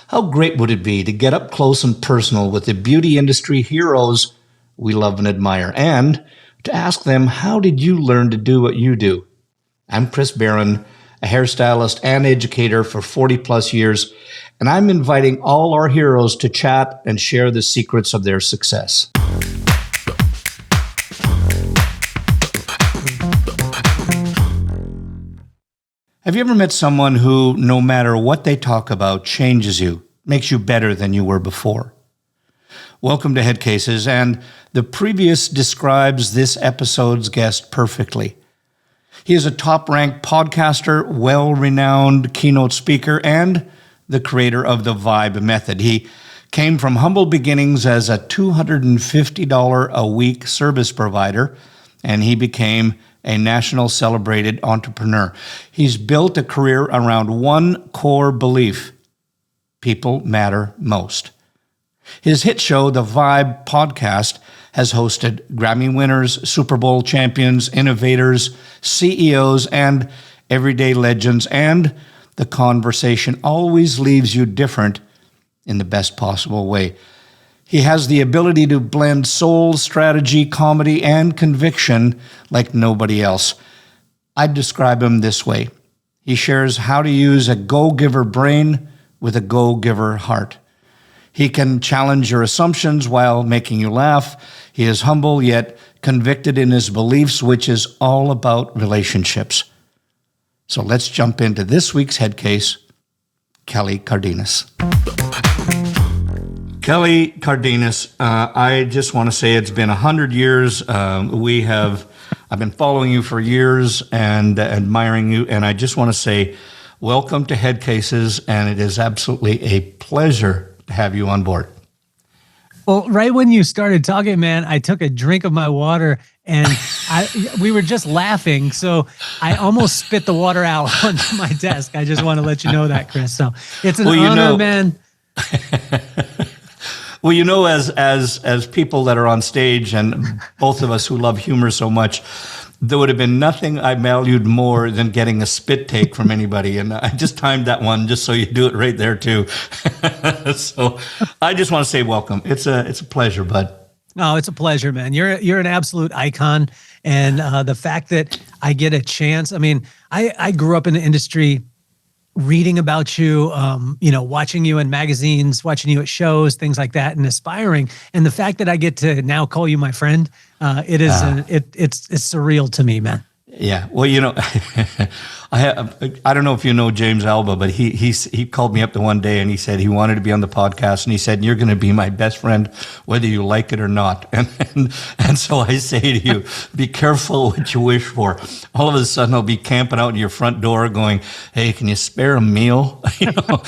How great would it be to get up close and personal with the beauty industry heroes we love and admire, and to ask them, how did you learn to do what you do? I'm Chris Baran, a hairstylist and educator for 40 plus years, and I'm inviting all our heroes to chat and share the secrets of their success. Have you ever met someone who, no matter what they talk about, changes you, makes you better than you were before? Welcome to Headcases, and the previous describes this episode's guest perfectly. He is a top-ranked podcaster, well-renowned keynote speaker, and the creator of the Vibe Method. He came from humble beginnings as a $250 a week service provider, and he became a national celebrated entrepreneur. He's built a career around one core belief: people matter most. His hit show, The Vibe Podcast, has hosted Grammy winners, Super Bowl champions, innovators, CEOs, and everyday legends, and the conversation always leaves you different in the best possible way. He has the ability to blend soul, strategy, comedy, and conviction like nobody else. I'd describe him this way. He shares how to use a go-giver brain with a go-giver heart. He can challenge your assumptions while making you laugh. He is humble yet convicted in his beliefs, which is all about relationships. So let's jump into this week's Headcase, Kelly Cardenas. Kelly Cardenas, I just want to say it's been 100 years. I've been following you for years and admiring you, and I just want to say welcome to Headcases, and it is absolutely a pleasure to have you on board. Well, right when you started talking, man, I took a drink of my water and we were just laughing. So I almost spit the water out onto my desk. I just want to let you know that, Chris. So it's an honor, man. Well, you know, as people that are on stage, and both of us who love humor so much, there would have been nothing I valued more than getting a spit take from anybody. And I just timed that one just so you do it right there too. So I just want to say welcome. It's a pleasure, bud. Oh, it's a pleasure, man. You're an absolute icon. And the fact that I get a chance, I mean, I grew up in the industry reading about you, watching you in magazines, watching you at shows, things like that, and aspiring. And the fact that I get to now call you my friend, it's surreal to me, man. Yeah. Well, you know, I don't know if you know James Alba, but he called me up the one day and he said he wanted to be on the podcast, and he said, "You're going to be my best friend, whether you like it or not." And so I say to you, be careful what you wish for. All of a sudden, I'll be camping out in your front door going, "Hey, can you spare a meal? I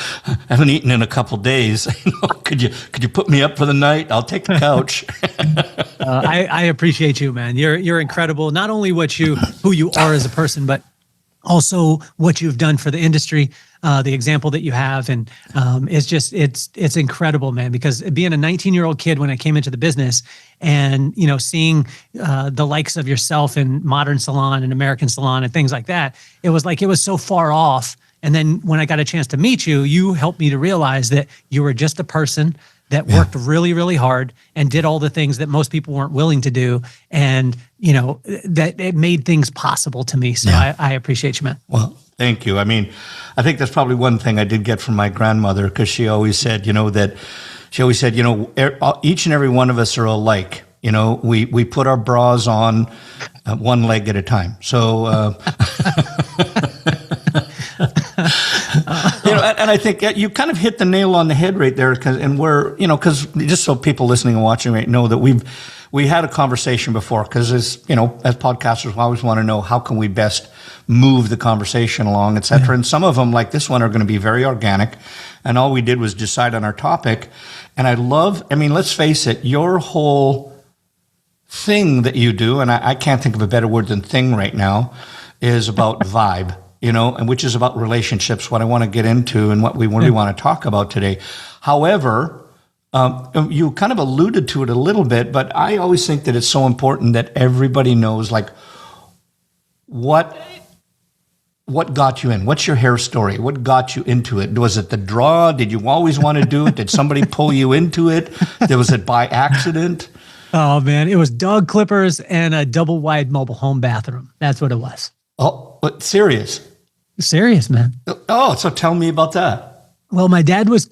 haven't eaten in a couple days. Could you put me up for the night? I'll take the couch." I appreciate you, man. You're incredible. Not only who you are as a person, but also what you've done for the industry, the example that you have. And it's incredible, man, because being a 19-year-old kid when I came into the business and, seeing the likes of yourself in Modern Salon and American Salon and things like that, it was so far off. And then when I got a chance to meet you, you helped me to realize that you were just a person that worked really, really hard and did all the things that most people weren't willing to do. And, that it made things possible to me. So I appreciate you, man. Well, thank you. I mean, I think that's probably one thing I did get from my grandmother, because she always said, each and every one of us are alike. We put our bras on one leg at a time. So, and I think you kind of hit the nail on the head right there, because just so people listening and watching right know that we had a conversation before, because as podcasters, we always want to know how can we best move the conversation along, et cetera. And some of them, like this one, are going to be very organic, and all we did was decide on our topic. And let's face it, your whole thing that you do, and I can't think of a better word than thing right now, is about vibe. And which is about relationships, what I want to get into and what we really want to talk about today. However, you kind of alluded to it a little bit, but I always think that it's so important that everybody knows, what what got you in? What's your hair story? What got you into it? Was it the draw? Did you always want to do it? Did somebody pull you into it? Was it by accident? Oh man, it was dog clippers and a double wide mobile home bathroom. That's what it was. Oh, but serious? Serious, man. Oh, so tell me about that. Well, my dad was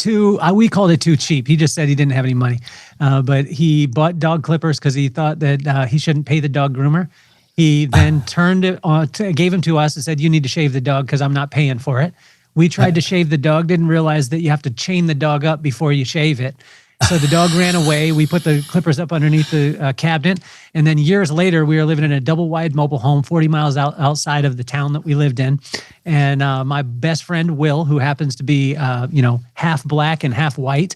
we called it too cheap. He just said he didn't have any money. But he bought dog clippers because he thought that he shouldn't pay the dog groomer. He then turned it on, gave them to us and said, you need to shave the dog because I'm not paying for it. We tried to shave the dog, didn't realize that you have to chain the dog up before you shave it. So the dog ran away. We put the clippers up underneath the cabinet. And then years later, we were living in a double wide mobile home 40 miles outside of the town that we lived in. And my best friend, Will, who happens to be, half black and half white,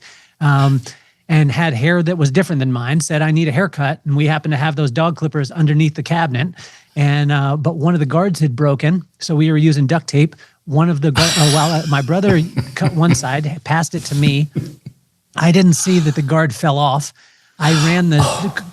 and had hair that was different than mine, said, I need a haircut. And we happened to have those dog clippers underneath the cabinet. And but one of the guards had broken. So we were using duct tape. One of the my brother cut one side, passed it to me. I didn't see that the guard fell off. I ran the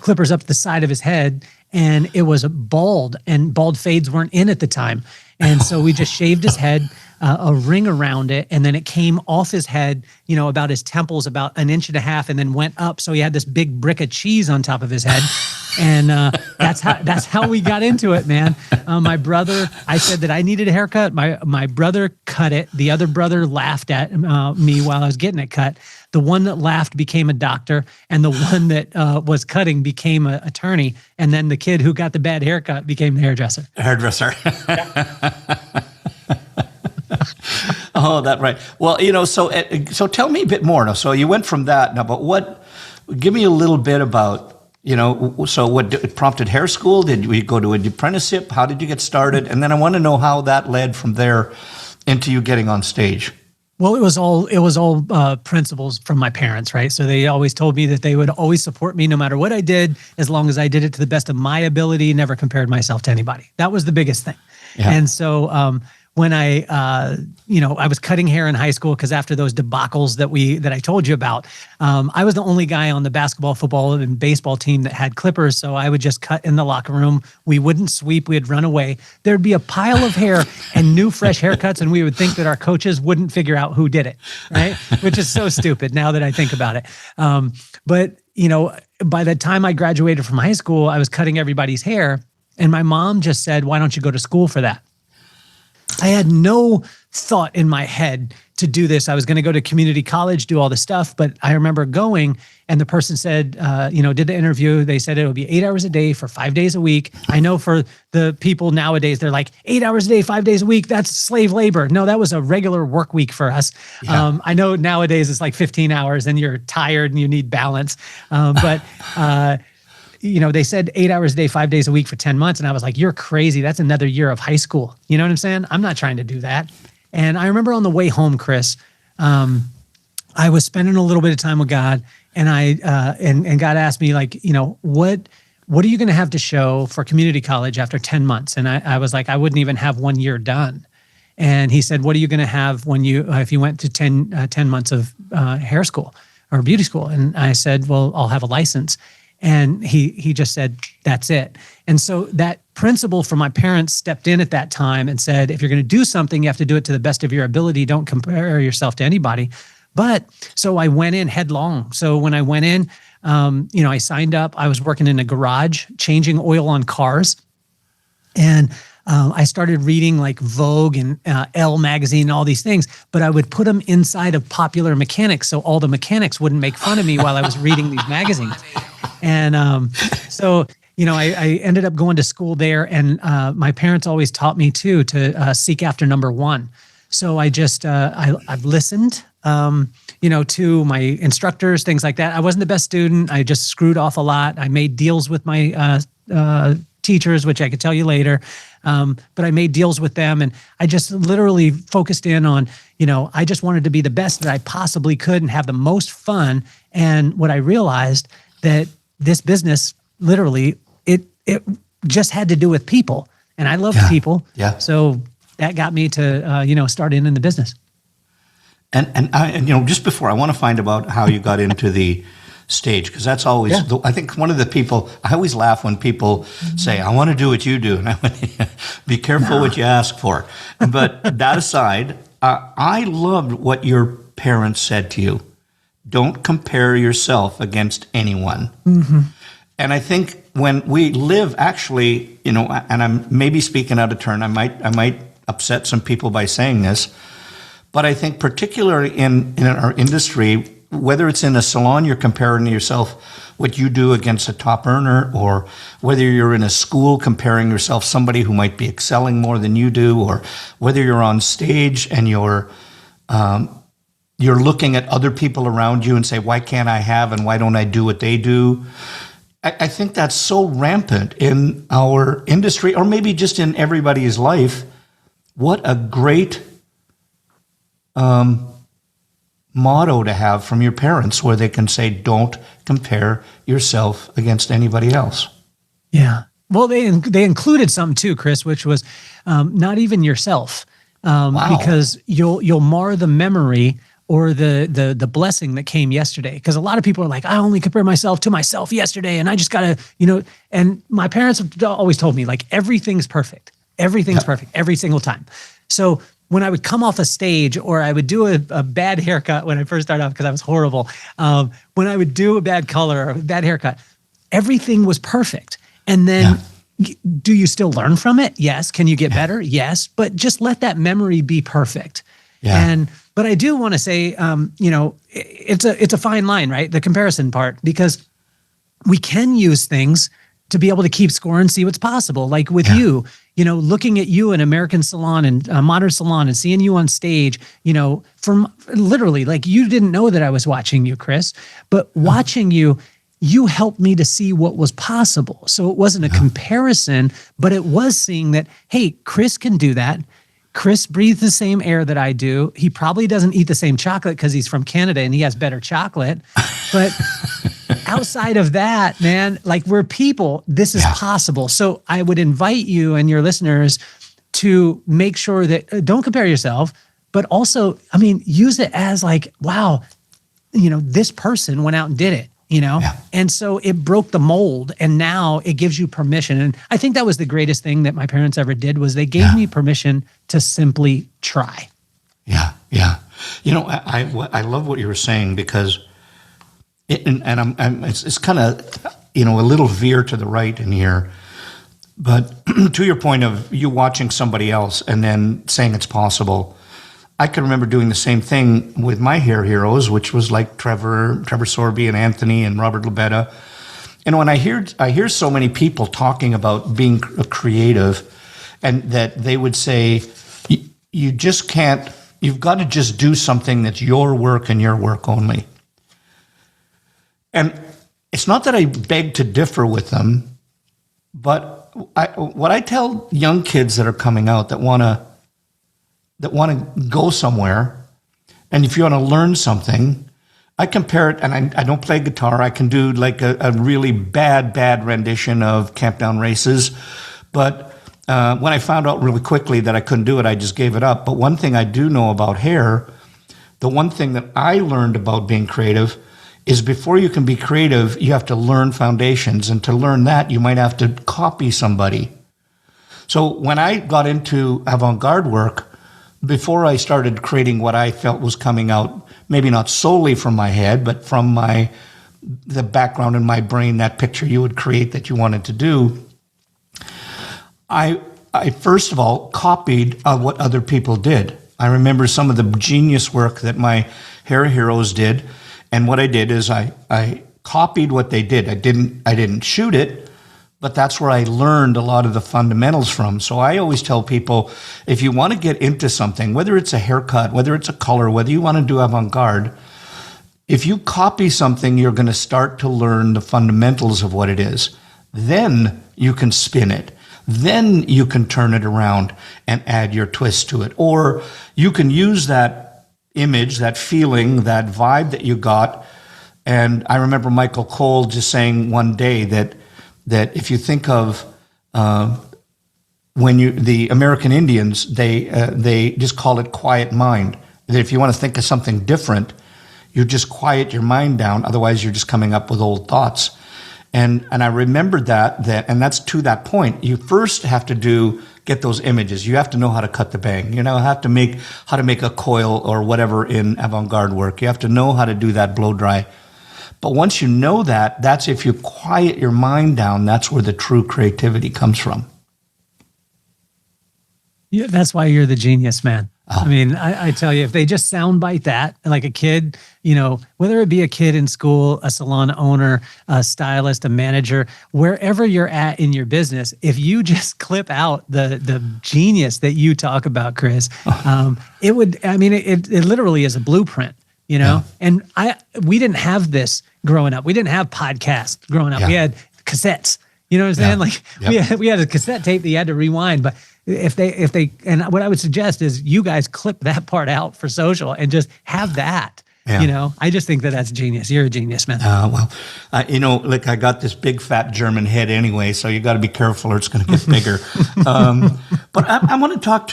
clippers up the side of his head, and it was bald, and bald fades weren't in at the time. And so we just shaved his head, a ring around it, and then it came off his head, about his temples, about 1.5 inches, and then went up. So he had this big brick of cheese on top of his head. And that's how we got into it, man. My brother, I said that I needed a haircut. My brother cut it. The other brother laughed at me while I was getting it cut. The one that laughed became a doctor, and the one that was cutting became an attorney. And then the kid who got the bad haircut became the hairdresser. Hairdresser. Oh, that's right. Well, so tell me a bit more now. So you went from that now, but give me a little bit about, so what prompted hair school? Did we go to an apprenticeship? How did you get started? And then I want to know how that led from there into you getting on stage. Well, it was all principles from my parents, right? So they always told me that they would always support me no matter what I did, as long as I did it to the best of my ability, never compared myself to anybody. That was the biggest thing. Yeah. And so when I was cutting hair in high school, because after those debacles that I told you about, I was the only guy on the basketball, football, and baseball team that had clippers. So I would just cut in the locker room. We wouldn't sweep. We'd run away. There'd be a pile of hair and new fresh haircuts, and we would think that our coaches wouldn't figure out who did it, right? Which is so stupid now that I think about it. But by the time I graduated from high school, I was cutting everybody's hair, and my mom just said, "Why don't you go to school for that?" I had no thought in my head to do this. I was going to go to community college, do all this stuff. But I remember going, and the person said, did the interview. They said it would be 8 hours a day for 5 days a week. I know for the people nowadays, they're like 8 hours a day, 5 days a week. That's slave labor. No, that was a regular work week for us. Yeah. I know nowadays it's like 15 hours and you're tired and you need balance. They said 8 hours a day, 5 days a week for 10 months. And I was like, you're crazy. That's another year of high school. You know what I'm saying? I'm not trying to do that. And I remember on the way home, Chris, I was spending a little bit of time with God, and and God asked me, like, what are you going to have to show for community college after 10 months? And I was like, I wouldn't even have 1 year done. And he said, what are you going to have if you went to 10 months of hair school or beauty school? And I said, well, I'll have a license. And he just said, that's it. And so that principle from my parents stepped in at that time and said, if you're going to do something, you have to do it to the best of your ability. Don't compare yourself to anybody. But so I went in headlong. So when I went in, I signed up. I was working in a garage, changing oil on cars. And I started reading like Vogue and Elle magazine and all these things, but I would put them inside of Popular Mechanics so all the mechanics wouldn't make fun of me while I was reading these magazines. And I ended up going to school there, and my parents always taught me too to seek after number one. So I just I've listened, to my instructors, things like that. I wasn't the best student. I just screwed off a lot. I made deals with my teachers, which I could tell you later. But I made deals with them, and I just literally focused in on, I just wanted to be the best that I possibly could and have the most fun. And what I realized that this business, literally, it just had to do with people, and I love people. Yeah. So that got me to, start in the business. And just before, I want to find about how you got into the stage? Because that's always, Yeah. I think one of the people, I always laugh when people say, I want to do what you do. And I went, be careful what you ask for. But that aside, I loved what your parents said to you. Don't compare yourself against anyone. And I think when we live, actually, you know, and I'm maybe speaking out of turn, I might upset some people by saying this, but I think particularly in our industry, whether it's in a salon, you're comparing yourself what you do against a top earner, or whether you're in a school comparing yourself somebody who might be excelling more than you do, or whether you're on stage and you're looking at other people around you and say, why can't I have and why don't I do what they do? I think that's so rampant in our industry, or maybe just in everybody's life. What a great motto to have from your parents, where they can say, don't compare yourself against anybody else. Yeah. Well, they included something too, Chris, which was not even yourself, because you'll mar the memory or the blessing that came yesterday. Because a lot of people are like, I only compare myself to myself yesterday, and I just gotta, you know. And my parents have always told me, like, everything's perfect. Everything's perfect every single time. So when I would come off a stage, or I would do a bad haircut when I first started off, because I was horrible. When I would do a bad color or a bad haircut, everything was perfect. And then, do you still learn from it? Yes. Can you get better? Yes. But just let that memory be perfect. Yeah. But I do want to say, you know, it's a fine line, right? The comparison part, because we can use things to be able to keep score and see what's possible. Like with you know, looking at you in American Salon and Modern Salon and seeing you on stage, you know, from literally, like, you didn't know that I was watching you, Chris, but watching you helped me to see what was possible. So it wasn't a comparison, but it was seeing that, hey, Chris can do that. Chris breathes the same air that I do. He probably doesn't eat the same chocolate because he's from Canada and he has better chocolate. But outside of that, man, like, we're people, this is possible. So I would invite you and your listeners to make sure that don't compare yourself, but also, I mean, use it as like, wow, you know, this person went out and did it. You know, and so it broke the mold, and now it gives you permission. And I think that was the greatest thing that my parents ever did, was they gave me permission to simply try. Yeah. You know, I love what you were saying, because it's kind of, you know, a little veer to the right in here, but to your point of you watching somebody else and then saying it's possible. I can remember doing the same thing with my hair heroes, which was like Trevor Sorby and Anthony and Robert Lubetta. And when I hear so many people talking about being a creative, and that they would say, you just can't, you've got to just do something that's your work and your work only. And it's not that I beg to differ with them, but what I tell young kids that are coming out that want to go somewhere, and if you want to learn something, I compare it, and I don't play guitar. I can do like a really bad rendition of Camp Down Races. But when I found out really quickly that I couldn't do it, I just gave it up. But one thing I do know about hair, the one thing that I learned about being creative, is before you can be creative, you have to learn foundations. And to learn that, you might have to copy somebody. So when I got into avant-garde work, before I started creating what I felt was coming out, maybe not solely from my head, but from the background in my brain, that picture you would create that you wanted to do, I first of all copied what other people did. I remember some of the genius work that my hair heroes did, and what I did is I copied what they did. I didn't shoot it, but that's where I learned a lot of the fundamentals from. So I always tell people, if you want to get into something, whether it's a haircut, whether it's a color, whether you want to do avant-garde, if you copy something, you're going to start to learn the fundamentals of what it is. Then you can spin it. Then you can turn it around and add your twist to it. Or you can use that image, that feeling, that vibe that you got. And I remember Michael Cole just saying one day that if you think of the American Indians, they just call it quiet mind. That if you want to think of something different, You just quiet your mind down. Otherwise, you're just coming up with old thoughts. And I remembered that, and that's to that point. You first have to get those images. You have to know how to cut the bang. You know, how to make a coil or whatever in avant-garde work. You have to know how to do that blow dry. But once you know that, that's if you quiet your mind down, that's where the true creativity comes from. Yeah, that's why you're the genius, man. I mean, I tell you, if they just soundbite that, like a kid, you know, whether it be a kid in school, a salon owner, a stylist, a manager, wherever you're at in your business, if you just clip out the genius that you talk about, Chris, it would, I mean, it literally is a blueprint, you know? Yeah. And we didn't have this growing up. We didn't have podcasts growing up. Yeah. We had cassettes, you know what I'm saying? Like we had a cassette tape that you had to rewind, but if they, and what I would suggest is you guys clip that part out for social and just have that, you know, I just think that's genius. You're a genius, man. You know, like I got this big fat German head anyway, so you got to be careful or it's going to get bigger. But I want to talk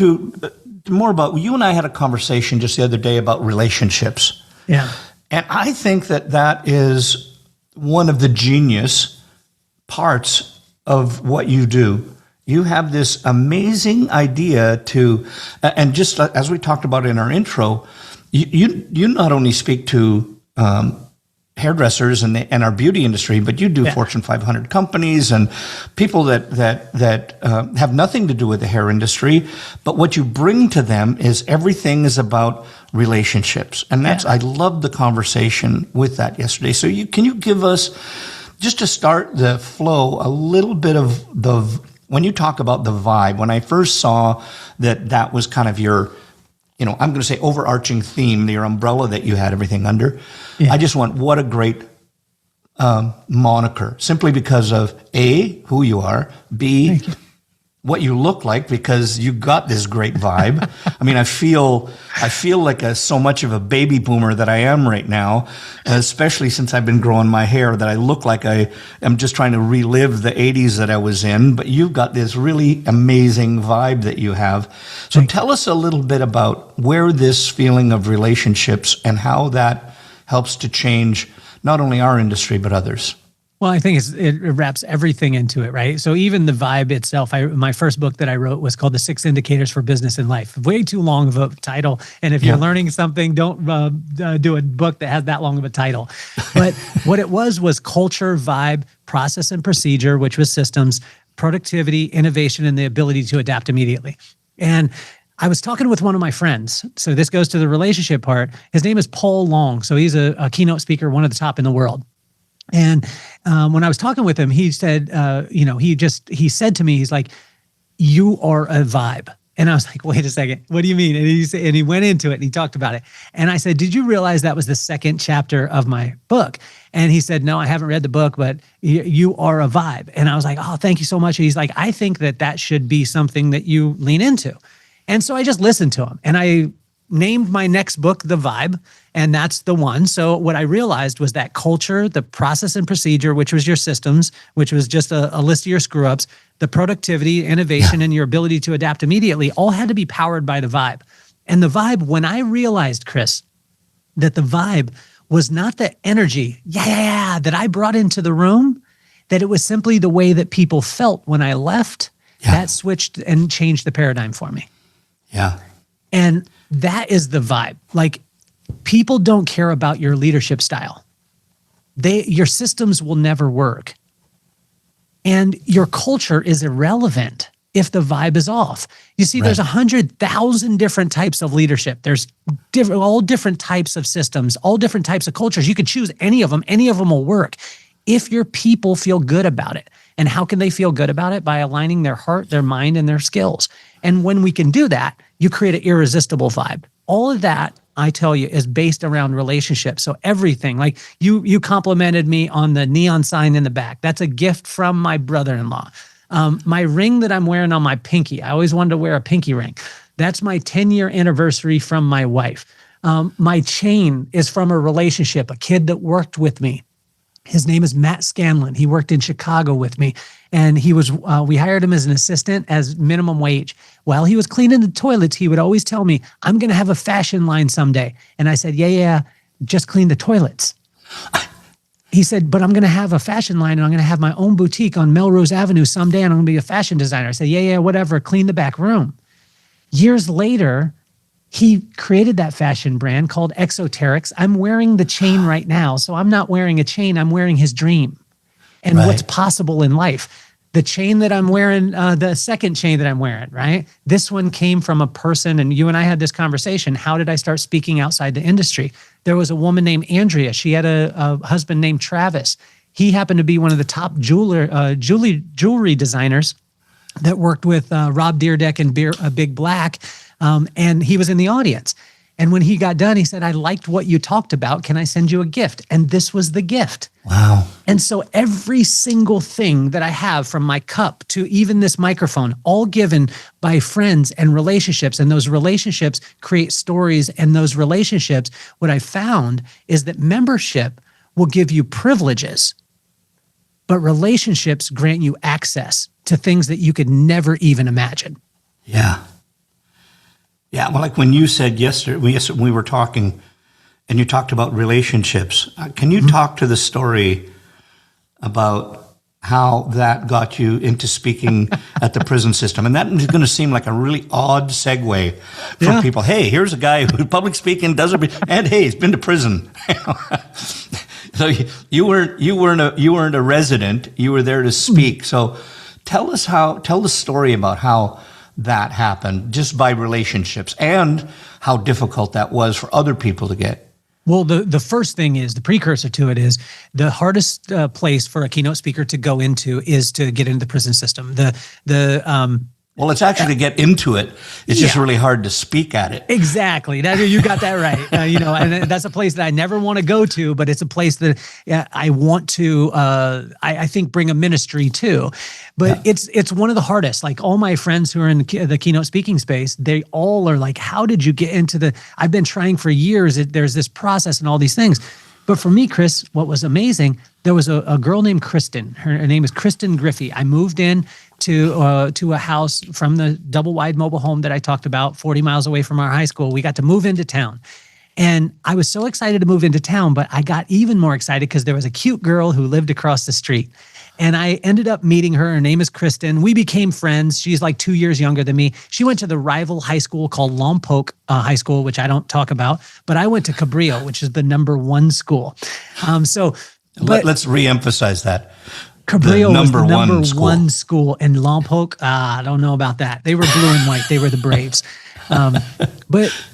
more about, you and I had a conversation just the other day about relationships. Yeah. And I think that is one of the genius parts of what you do. You have this amazing idea and just as we talked about in our intro, you not only speak to hairdressers and our beauty industry, but you do Fortune 500 companies and people that have nothing to do with the hair industry. But what you bring to them is everything is about relationships, and I loved the conversation with that yesterday. So can you give us, just to start the flow, a little bit of when you talk about the vibe, when I first saw that was kind of your, you know, I'm going to say overarching theme, your umbrella that you had everything under. Yeah. I just went, what a great moniker, simply because of A, who you are, B, what you look like, because you got this great vibe. I mean, I feel like so much of a baby boomer that I am right now, especially since I've been growing my hair, that I look like I am just trying to relive the 80s that I was in. But you've got this really amazing vibe that you have. So tell us a little bit about where this feeling of relationships and how that helps to change not only our industry, but others. Well, I think it wraps everything into it, right? So even the vibe itself, my first book that I wrote was called The 6 Indicators for Business and Life. Way too long of a title. And if you're learning something, don't do a book that has that long of a title. But what it was culture, vibe, process and procedure, which was systems, productivity, innovation, and the ability to adapt immediately. And I was talking with one of my friends. So this goes to the relationship part. His name is Paul Long. So he's a keynote speaker, one of the top in the world. And when I was talking with him, he said, he said to me, he's like, you are a vibe. And I was like, wait a second, what do you mean? And he went into it and he talked about it. And I said, did you realize that was the second chapter of my book? And he said, no, I haven't read the book, but you are a vibe. And I was like, oh, thank you so much. And he's like, I think that should be something that you lean into. And so I just listened to him and I named my next book, The Vibe, and that's the one. So what I realized was that culture, the process and procedure, which was your systems, which was just a list of your screw-ups, the productivity, innovation, and your ability to adapt immediately all had to be powered by the vibe. And the vibe, when I realized, Chris, that the vibe was not the energy, that I brought into the room, that it was simply the way that people felt when I left, that switched and changed the paradigm for me. Yeah. And that is the vibe. Like, people don't care about your leadership style. Your systems will never work. And your culture is irrelevant if the vibe is off. You see, there's 100,000 different types of leadership. There's all different types of systems, all different types of cultures. You could choose any of them. Any of them will work if your people feel good about it. And how can they feel good about it? By aligning their heart, their mind, and their skills. And when we can do that, you create an irresistible vibe. All of that, I tell you, is based around relationships. So everything, like you complimented me on the neon sign in the back. That's a gift from my brother-in-law. My ring that I'm wearing on my pinky, I always wanted to wear a pinky ring. That's my 10-year anniversary from my wife. My chain is from a relationship, a kid that worked with me. His name is Matt Scanlon. He worked in Chicago with me, and we hired him as an assistant as minimum wage. While he was cleaning the toilets, he would always tell me, I'm going to have a fashion line someday. And I said, yeah, just clean the toilets. He said, but I'm going to have a fashion line and I'm going to have my own boutique on Melrose Avenue someday and I'm going to be a fashion designer. I said, yeah, whatever, clean the back room. Years later, he created that fashion brand called Exoterics. I'm wearing the chain right now. So I'm not wearing a chain, I'm wearing his dream and what's possible in life. The chain that I'm wearing, the second chain that I'm wearing, right? This one came from a person, and you and I had this conversation. How did I start speaking outside the industry? There was a woman named Andrea. She had a husband named Travis. He happened to be one of the top jewelry designers that worked with Rob Dyrdek and Big Black, and he was in the audience. And when he got done, he said, I liked what you talked about. Can I send you a gift? And this was the gift. Wow. And so every single thing that I have, from my cup to even this microphone, all given by friends and relationships. And those relationships create stories. And those relationships, what I found is that membership will give you privileges, but relationships grant you access to things that you could never even imagine. Yeah. Yeah, well, like when you said yesterday, we were talking, and you talked about relationships. Can you talk to the story about how that got you into speaking at the prison system? And that is going to seem like a really odd segue for people. Hey, here's a guy who public speaking doesn't, and hey, he's been to prison. So you weren't a resident. You were there to speak. So tell the story about how that happened just by relationships and how difficult that was for other people to get. Well, the first thing is, the precursor to it is, the hardest place for a keynote speaker to go into is to get into the prison system. Well, it's actually to get into it. It's just really hard to speak at it. Exactly. You got that right. And that's a place that I never want to go to, but it's a place that I want to, I think, bring a ministry to. But it's one of the hardest. Like, all my friends who are in the keynote speaking space, they all are like, how did you get into I've been trying for years. There's this process and all these things. But for me, Chris, what was amazing, there was a girl named Kristen. Her name is Kristen Griffey. I moved in to a house from the double-wide mobile home that I talked about, 40 miles away from our high school. We got to move into town. And I was so excited to move into town, but I got even more excited because there was a cute girl who lived across the street. And I ended up meeting her. Her name is Kristen. We became friends. She's like 2 years younger than me. She went to the rival high school called Lompoc High School, which I don't talk about. But I went to Cabrillo, which is the #1 school. Let's reemphasize that. Cabrillo was the number one school. In Lompoc, I don't know about that. They were blue and white. They were the Braves. But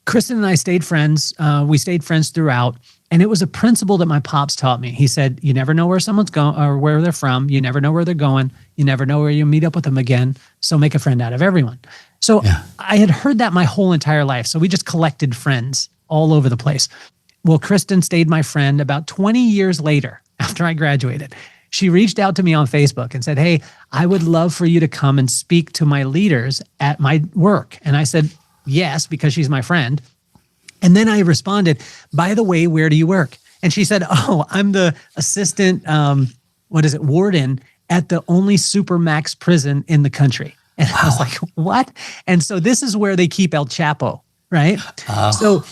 Kristen and I stayed friends. We stayed friends throughout. And it was a principle that my pops taught me. He said, you never know where someone's going or where they're from. You never know where they're going. You never know where you'll meet up with them again. So make a friend out of everyone. So I had heard that my whole entire life. So we just collected friends all over the place. Well, Kristen stayed my friend. About 20 years later, after I graduated, she reached out to me on Facebook and said, hey, I would love for you to come and speak to my leaders at my work. And I said, yes, because she's my friend. And then I responded, by the way, where do you work? And she said, oh, I'm the assistant, warden at the only Supermax prison in the country. And I was like, what? And so this is where they keep El Chapo, right? So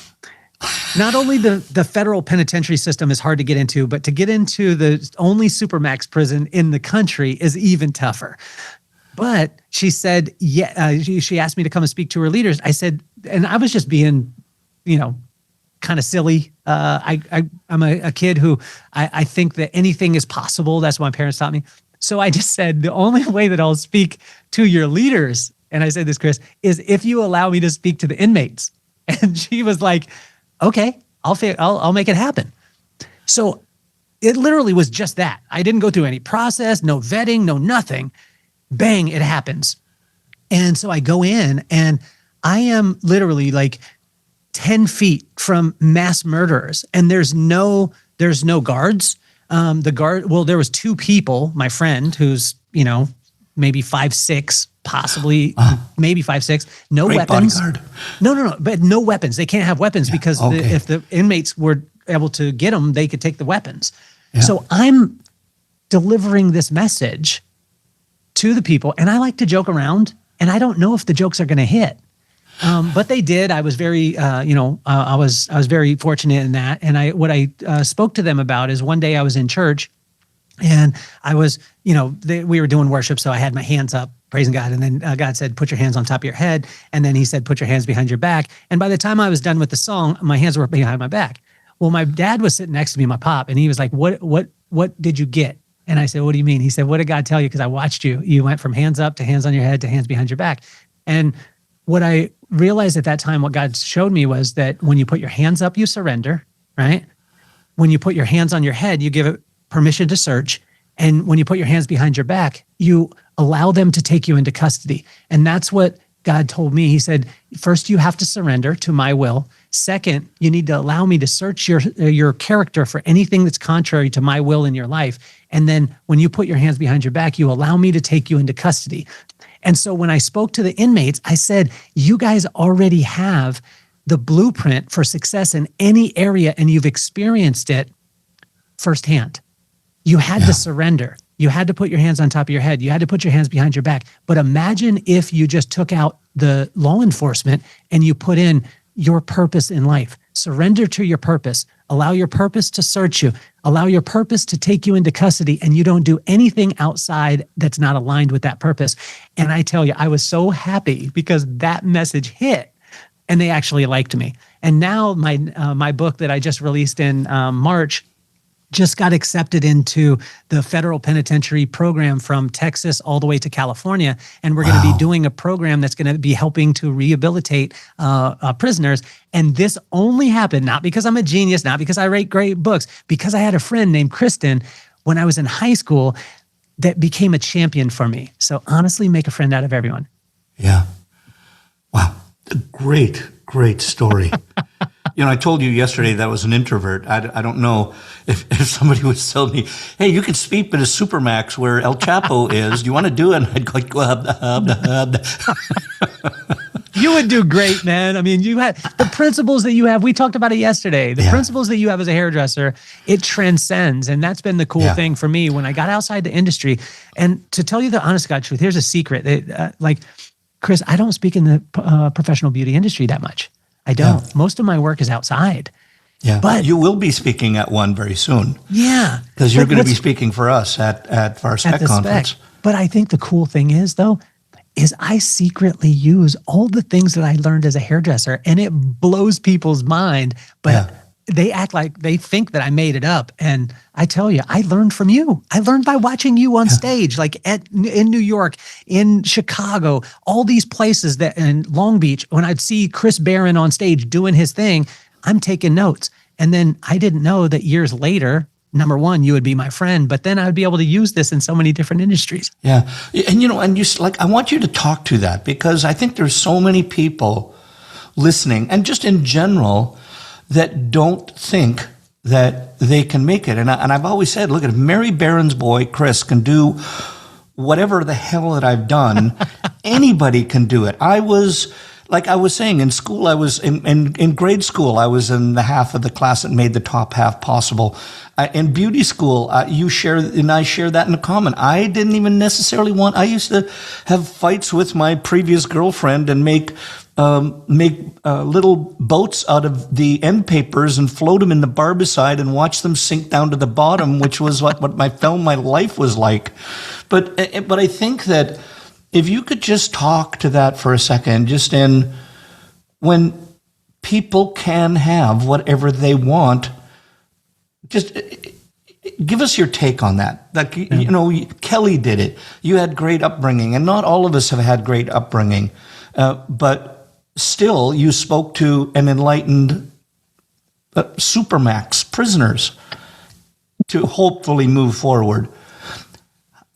not only the federal penitentiary system is hard to get into, but to get into the only Supermax prison in the country is even tougher. But she said, she asked me to come and speak to her leaders. I said, and I was just being, kind of silly. I'm a kid who I think that anything is possible. That's what my parents taught me. So I just said, the only way that I'll speak to your leaders, and I said this, Chris, is if you allow me to speak to the inmates. And she was like, okay, I'll make it happen. So it literally was just that. I didn't go through any process, no vetting, no nothing. Bang, it happens. And so I go in and I am literally like 10 feet from mass murderers, and there's no guards. There was two people, my friend who's, maybe 5'6", possibly maybe 5'6", no Great weapons. Bodyguard. No, but no weapons. They can't have weapons because if the inmates were able to get them, they could take the weapons. Yeah. So I'm delivering this message to the people, and I like to joke around, and I don't know if the jokes are going to hit. But they did. I was very, I was very fortunate in that. And what I spoke to them about is one day I was in church, and I was, we were doing worship, so I had my hands up, praising God. And then God said, put your hands on top of your head. And then he said, put your hands behind your back. And by the time I was done with the song, my hands were behind my back. Well, my dad was sitting next to me, my pop, and he was like, what did you get? And I said, what do you mean? He said, what did God tell you? Because I watched you. You went from hands up to hands on your head to hands behind your back. And what I realized at that time, what God showed me was that when you put your hands up, you surrender, right? When you put your hands on your head, you give it permission to search. And when you put your hands behind your back, you allow them to take you into custody. And that's what God told me. He said, first, you have to surrender to my will. Second, you need to allow me to search your character for anything that's contrary to my will in your life. And then when you put your hands behind your back, you allow me to take you into custody. And so when I spoke to the inmates, I said, you guys already have the blueprint for success in any area, and you've experienced it firsthand. You had to surrender. You had to put your hands on top of your head. You had to put your hands behind your back. But imagine if you just took out the law enforcement and you put in your purpose in life. Surrender to your purpose. Allow your purpose to search you. Allow your purpose to take you into custody, and you don't do anything outside that's not aligned with that purpose. And I tell you, I was so happy because that message hit, and they actually liked me. And now my book that I just released in March just got accepted into the federal penitentiary program from Texas all the way to California. And we're going to be doing a program that's going to be helping to rehabilitate prisoners. And this only happened, not because I'm a genius, not because I write great books, because I had a friend named Kristen when I was in high school that became a champion for me. So honestly, make a friend out of everyone. Yeah. Wow. Great story. I told you yesterday that I was an introvert. I don't know if somebody was telling me, hey, you can speak at a Supermax where El Chapo is. Do you want to do it? And I'd go, You would do great, man. I mean, you had the principles that you have. We talked about it yesterday. The principles that you have as a hairdresser, it transcends. And that's been the cool thing for me when I got outside the industry. And to tell you the honest God truth, here's a secret. Chris, I don't speak in the professional beauty industry that much. I don't. Yeah. Most of my work is outside. Yeah, but you will be speaking at one very soon. Yeah. Because you're going to be speaking for us at our spec conference. But I think the cool thing is, though, is I secretly use all the things that I learned as a hairdresser, and it blows people's mind. But they act like they think that I made it up. And I tell you, I learned from you. I learned by watching you on stage, like in New York, in Chicago, all these places that in Long Beach, when I'd see Chris Baran on stage doing his thing, I'm taking notes. And then I didn't know that years later, number one, you would be my friend, but then I would be able to use this in so many different industries. Yeah. And, I want you to talk to that, because I think there's so many people listening, and just in general, that don't think that they can make it. And I've always said, look, if Mary Barron's boy, Chris, can do whatever the hell that I've done, anybody can do it. I was, like I was saying, in school, I was in grade school, I was in the half of the class that made the top half possible. In beauty school, I share that in common. I didn't even necessarily I used to have fights with my previous girlfriend and make little boats out of the end papers and float them in the barbicide and watch them sink down to the bottom, which was what I felt my life was like. But I think that if you could just talk to that for a second, just in when people can have whatever they want, just give us your take on that. Like, Kelly did it. You had great upbringing, and not all of us have had great upbringing, but still, you spoke to an enlightened Supermax prisoners to hopefully move forward.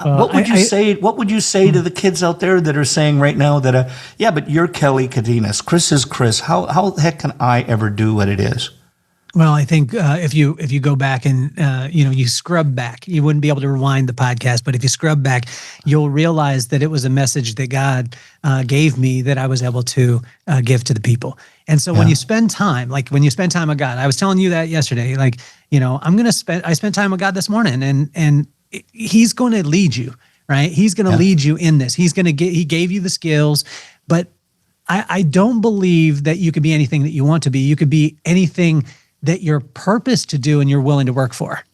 What would you say? What would you say to the kids out there that are saying right now that, but you're Kelly Cardenas, Chris is Chris. How the heck can I ever do what it is? Well, I think if you go back and you scrub back, you wouldn't be able to rewind the podcast. But if you scrub back, you'll realize that it was a message that God gave me that I was able to give to the people. And so when you spend time, when you spend time with God, I was telling you that yesterday. I spent time with God this morning, and He's going to lead you, right? He's going to lead you in this. He gave you the skills, but I don't believe that you could be anything that you want to be. You could be anything that you're purposed to do and you're willing to work for.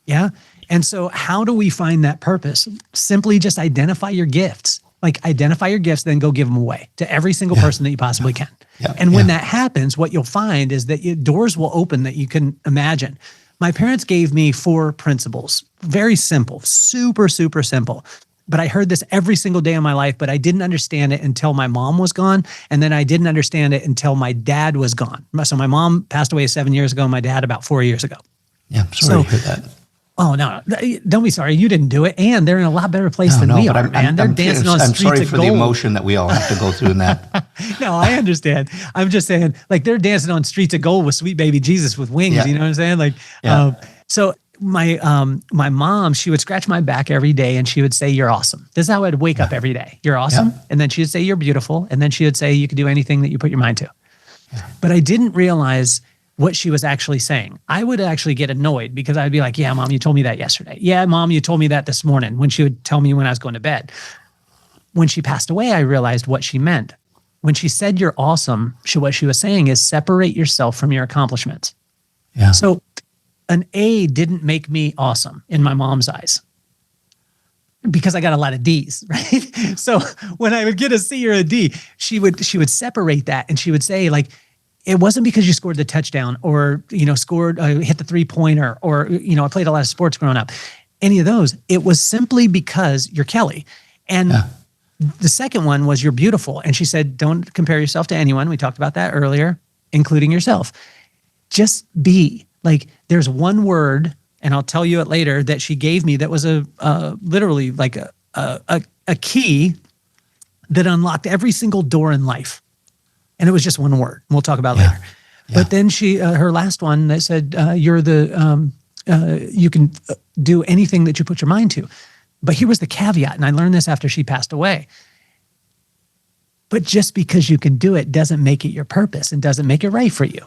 Yeah. And so how do we find that purpose? Simply just identify your gifts. Like identify your gifts, then go give them away to every single person that you possibly can. And when that happens, what you'll find is that doors will open that you can imagine. My parents gave me 4 principles. Very simple, super, super simple. But I heard this every single day of my life, but I didn't understand it until my mom was gone. And then I didn't understand it until my dad was gone. So my mom passed away 7 years ago, my dad about 4 years ago. Yeah, I'm sorry to hear that. Oh, no, don't be sorry. You didn't do it. And they're in a lot better place than we are, man. They're dancing on streets of gold. I'm sorry for the emotion that we all have to go through in that. No, I understand. I'm just saying, like, they're dancing on streets of gold with sweet baby Jesus with wings. You know what I'm saying? Like, so my mom, she would scratch my back every day and she would say, "You're awesome." This is how I'd wake up every day. "You're awesome." And then she would say, "You're beautiful." And then she would say, "You can do anything that you put your mind to." But I didn't realize what she was actually saying. I would actually get annoyed because I'd be like, "Yeah, Mom, you told me that yesterday. Yeah, Mom, you told me that this morning," when she would tell me when I was going to bed. When she passed away, I realized what she meant. When she said, "You're awesome," what she was saying is separate yourself from your accomplishments. So an A didn't make me awesome in my mom's eyes because I got a lot of D's, right? So when I would get a C or a D, she would separate that and she would say, like, it wasn't because you scored the touchdown or, hit the 3-pointer or, I played a lot of sports growing up. Any of those. It was simply because you're Kelly. And the second one was you're beautiful. And she said, don't compare yourself to anyone. We talked about that earlier, including yourself. Just be. Like, there's one word, and I'll tell you it later, that she gave me that was literally like a key that unlocked every single door in life. And it was just one word. We'll talk about it later. But then she, her last one that said, you can do anything that you put your mind to. But here was the caveat, and I learned this after she passed away. But just because you can do it doesn't make it your purpose and doesn't make it right for you.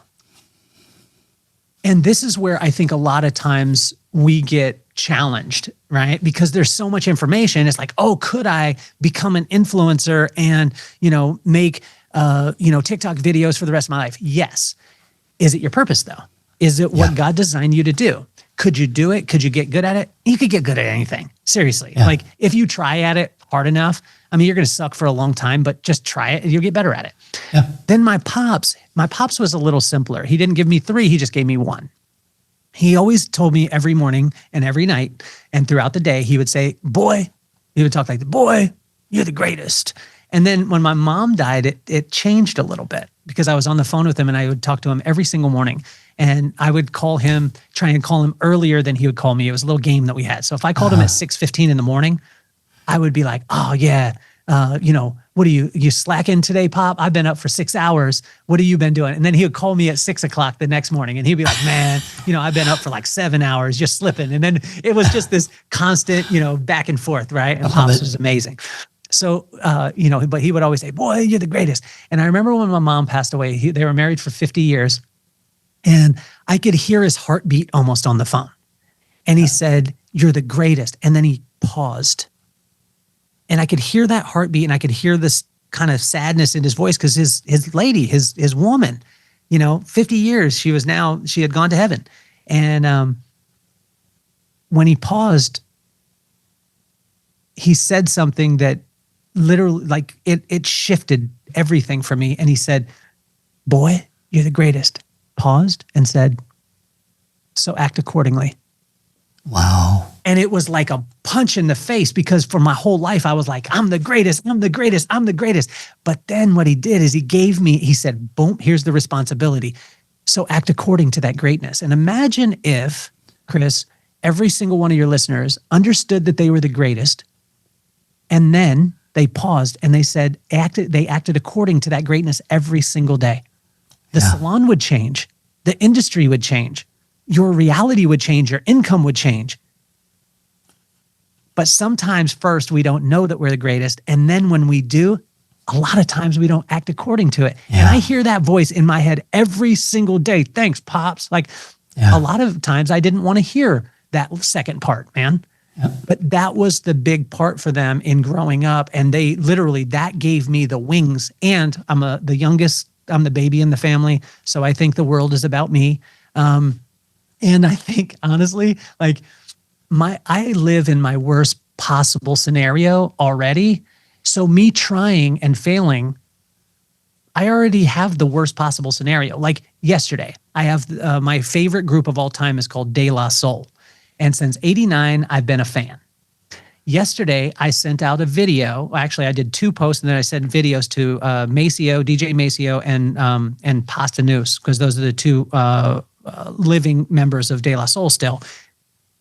And this is where I think a lot of times we get challenged, right? Because there's so much information. It's like, oh, could I become an influencer and, make TikTok videos for the rest of my life? Yes. Is it your purpose though? Is it what God designed you to do? Could you do it? Could you get good at it? You could get good at anything. Seriously. Like if you try at it hard enough, I mean, you're going to suck for a long time, but just try it and you'll get better at it. Then my pops was a little simpler. He didn't give me 3. He just gave me 1. He always told me every morning and every night and throughout the day, he would say, "Boy," he would talk like, "Boy, you're the greatest." And then when my mom died, it changed a little bit because I was on the phone with him and I would talk to him every single morning. And I would try and call him earlier than he would call me. It was a little game that we had. So if I called him at 6:15 in the morning, I would be like, "Oh yeah, what are you slacking today, Pop? I've been up for 6 hours. What have you been doing?" And then he would call me at 6 o'clock the next morning and he'd be like, "Man, I've been up for like 7 hours, just slipping." And then it was just this constant, back and forth, right? And Pops was amazing. So, but he would always say, "Boy, you're the greatest." And I remember when my mom passed away, they were married for 50 years and I could hear his heartbeat almost on the phone. And he said, "You're the greatest." And then he paused. And I could hear that heartbeat and I could hear this kind of sadness in his voice because his lady, his woman, 50 years, she had gone to heaven. And when he paused, he said something that literally, like it shifted everything for me. And he said, "Boy, you're the greatest." Paused and said, "So act accordingly." Wow. And it was like a punch in the face because for my whole life, I was like, "I'm the greatest, I'm the greatest, I'm the greatest." But then what he did is he said, "Boom, here's the responsibility. So act according to that greatness." And imagine if, Chris, every single one of your listeners understood that they were the greatest. And then they paused and they said, they acted according to that greatness every single day. The salon would change. The industry would change. Your reality would change. Your income would change. But sometimes first we don't know that we're the greatest. And then when we do, a lot of times we don't act according to it. And I hear that voice in my head every single day. "Thanks, Pops." Like a lot of times I didn't want to hear that second part, man. But that was the big part for them in growing up. And they literally, that gave me the wings. And I'm the youngest, I'm the baby in the family. So I think the world is about me. And I think honestly, like I live in my worst possible scenario already. So me trying and failing, I already have the worst possible scenario. Like yesterday, I have my favorite group of all time is called De La Soul. And since '89, I've been a fan. Yesterday, I sent out a video. Actually, I did 2 posts, and then I sent videos to Maceo, DJ Maceo, and Pasta Noose, because those are the 2 living members of De La Soul still.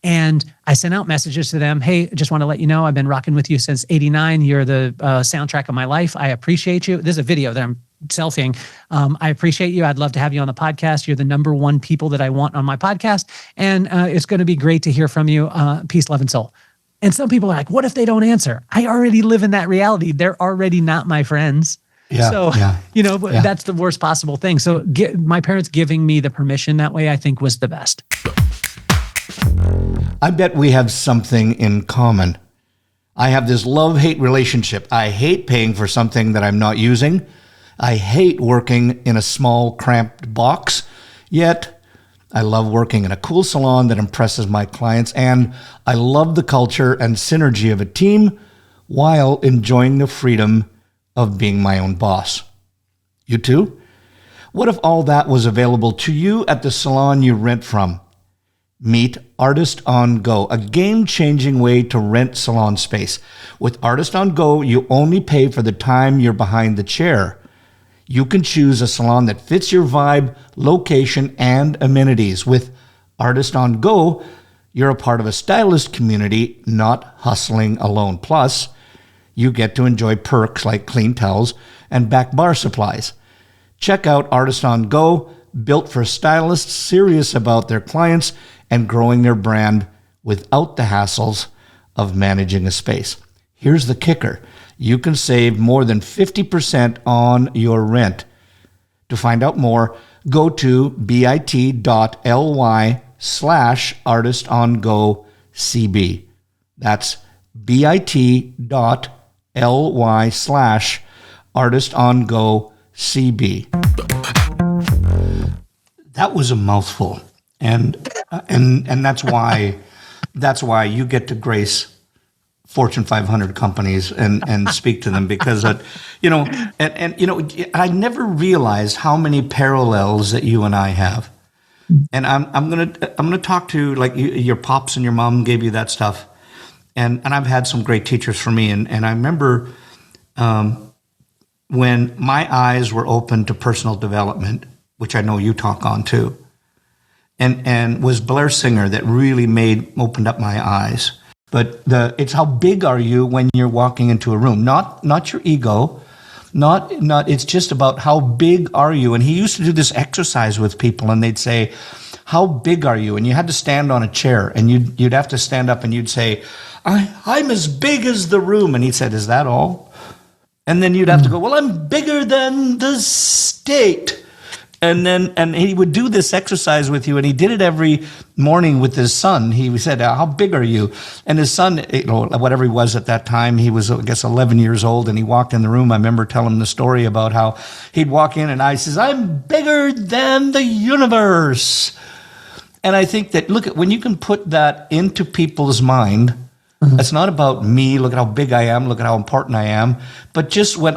And I sent out messages to them. Hey, just want to let you know, I've been rocking with you since '89. You're the soundtrack of my life. I appreciate you. This is a video that I'm selfieing. I appreciate you. I'd love to have you on the podcast. You're the #1 people that I want on my podcast. And it's going to be great to hear from you. Peace, love, and soul. And some people are like, what if they don't answer? I already live in that reality. They're already not my friends. Yeah, so, yeah. That's the worst possible thing. So my parents giving me the permission that way, I think was the best. I bet we have something in common. I have this love-hate relationship. I hate paying for something that I'm not using. I hate working in a small, cramped box. Yet, I love working in a cool salon that impresses my clients, and I love the culture and synergy of a team while enjoying the freedom of being my own boss. You too? What if all that was available to you at the salon you rent from? Meet Artist on Go, a game-changing way to rent salon space. With Artist on Go, you only pay for the time you're behind the chair. You can choose a salon that fits your vibe, location, and amenities. With Artist on Go, you're a part of a stylist community, not hustling alone. Plus, you get to enjoy perks like clean towels and back bar supplies. Check out Artist on Go, built for stylists serious about their clients and growing their brand without the hassles of managing a space. Here's the kicker. You can save more than 50% on your rent. To find out more, go to bit.ly/artistongocb. That's bit.ly/artistongocb. That was a mouthful. And that's why you get to grace Fortune 500 companies and speak to them, because I never realized how many parallels that you and I have. And I'm gonna talk to, like, your pops and your mom gave you that stuff, and I've had some great teachers for me, and I remember when my eyes were open to personal development, which I know you talk on too. And was Blair Singer that really opened up my eyes. But it's how big are you when you're walking into a room, not your ego, not it's just about how big are you. And he used to do this exercise with people, and they'd say, how big are you? And you had to stand on a chair, and you'd have to stand up, and you'd say, I'm as big as the room. And he said, is that all? And then you'd have to go, well, I'm bigger than the state. And he would do this exercise with you, and he did it every morning with his son. He said, how big are you? And his son, whatever he was at that time, he was, I guess, 11 years old, and he walked in the room. I remember telling him the story about how he'd walk in, and I says, I'm bigger than the universe. And I think that, look, when you can put that into people's mind, it's not about me, look at how big I am, look at how important I am, but just when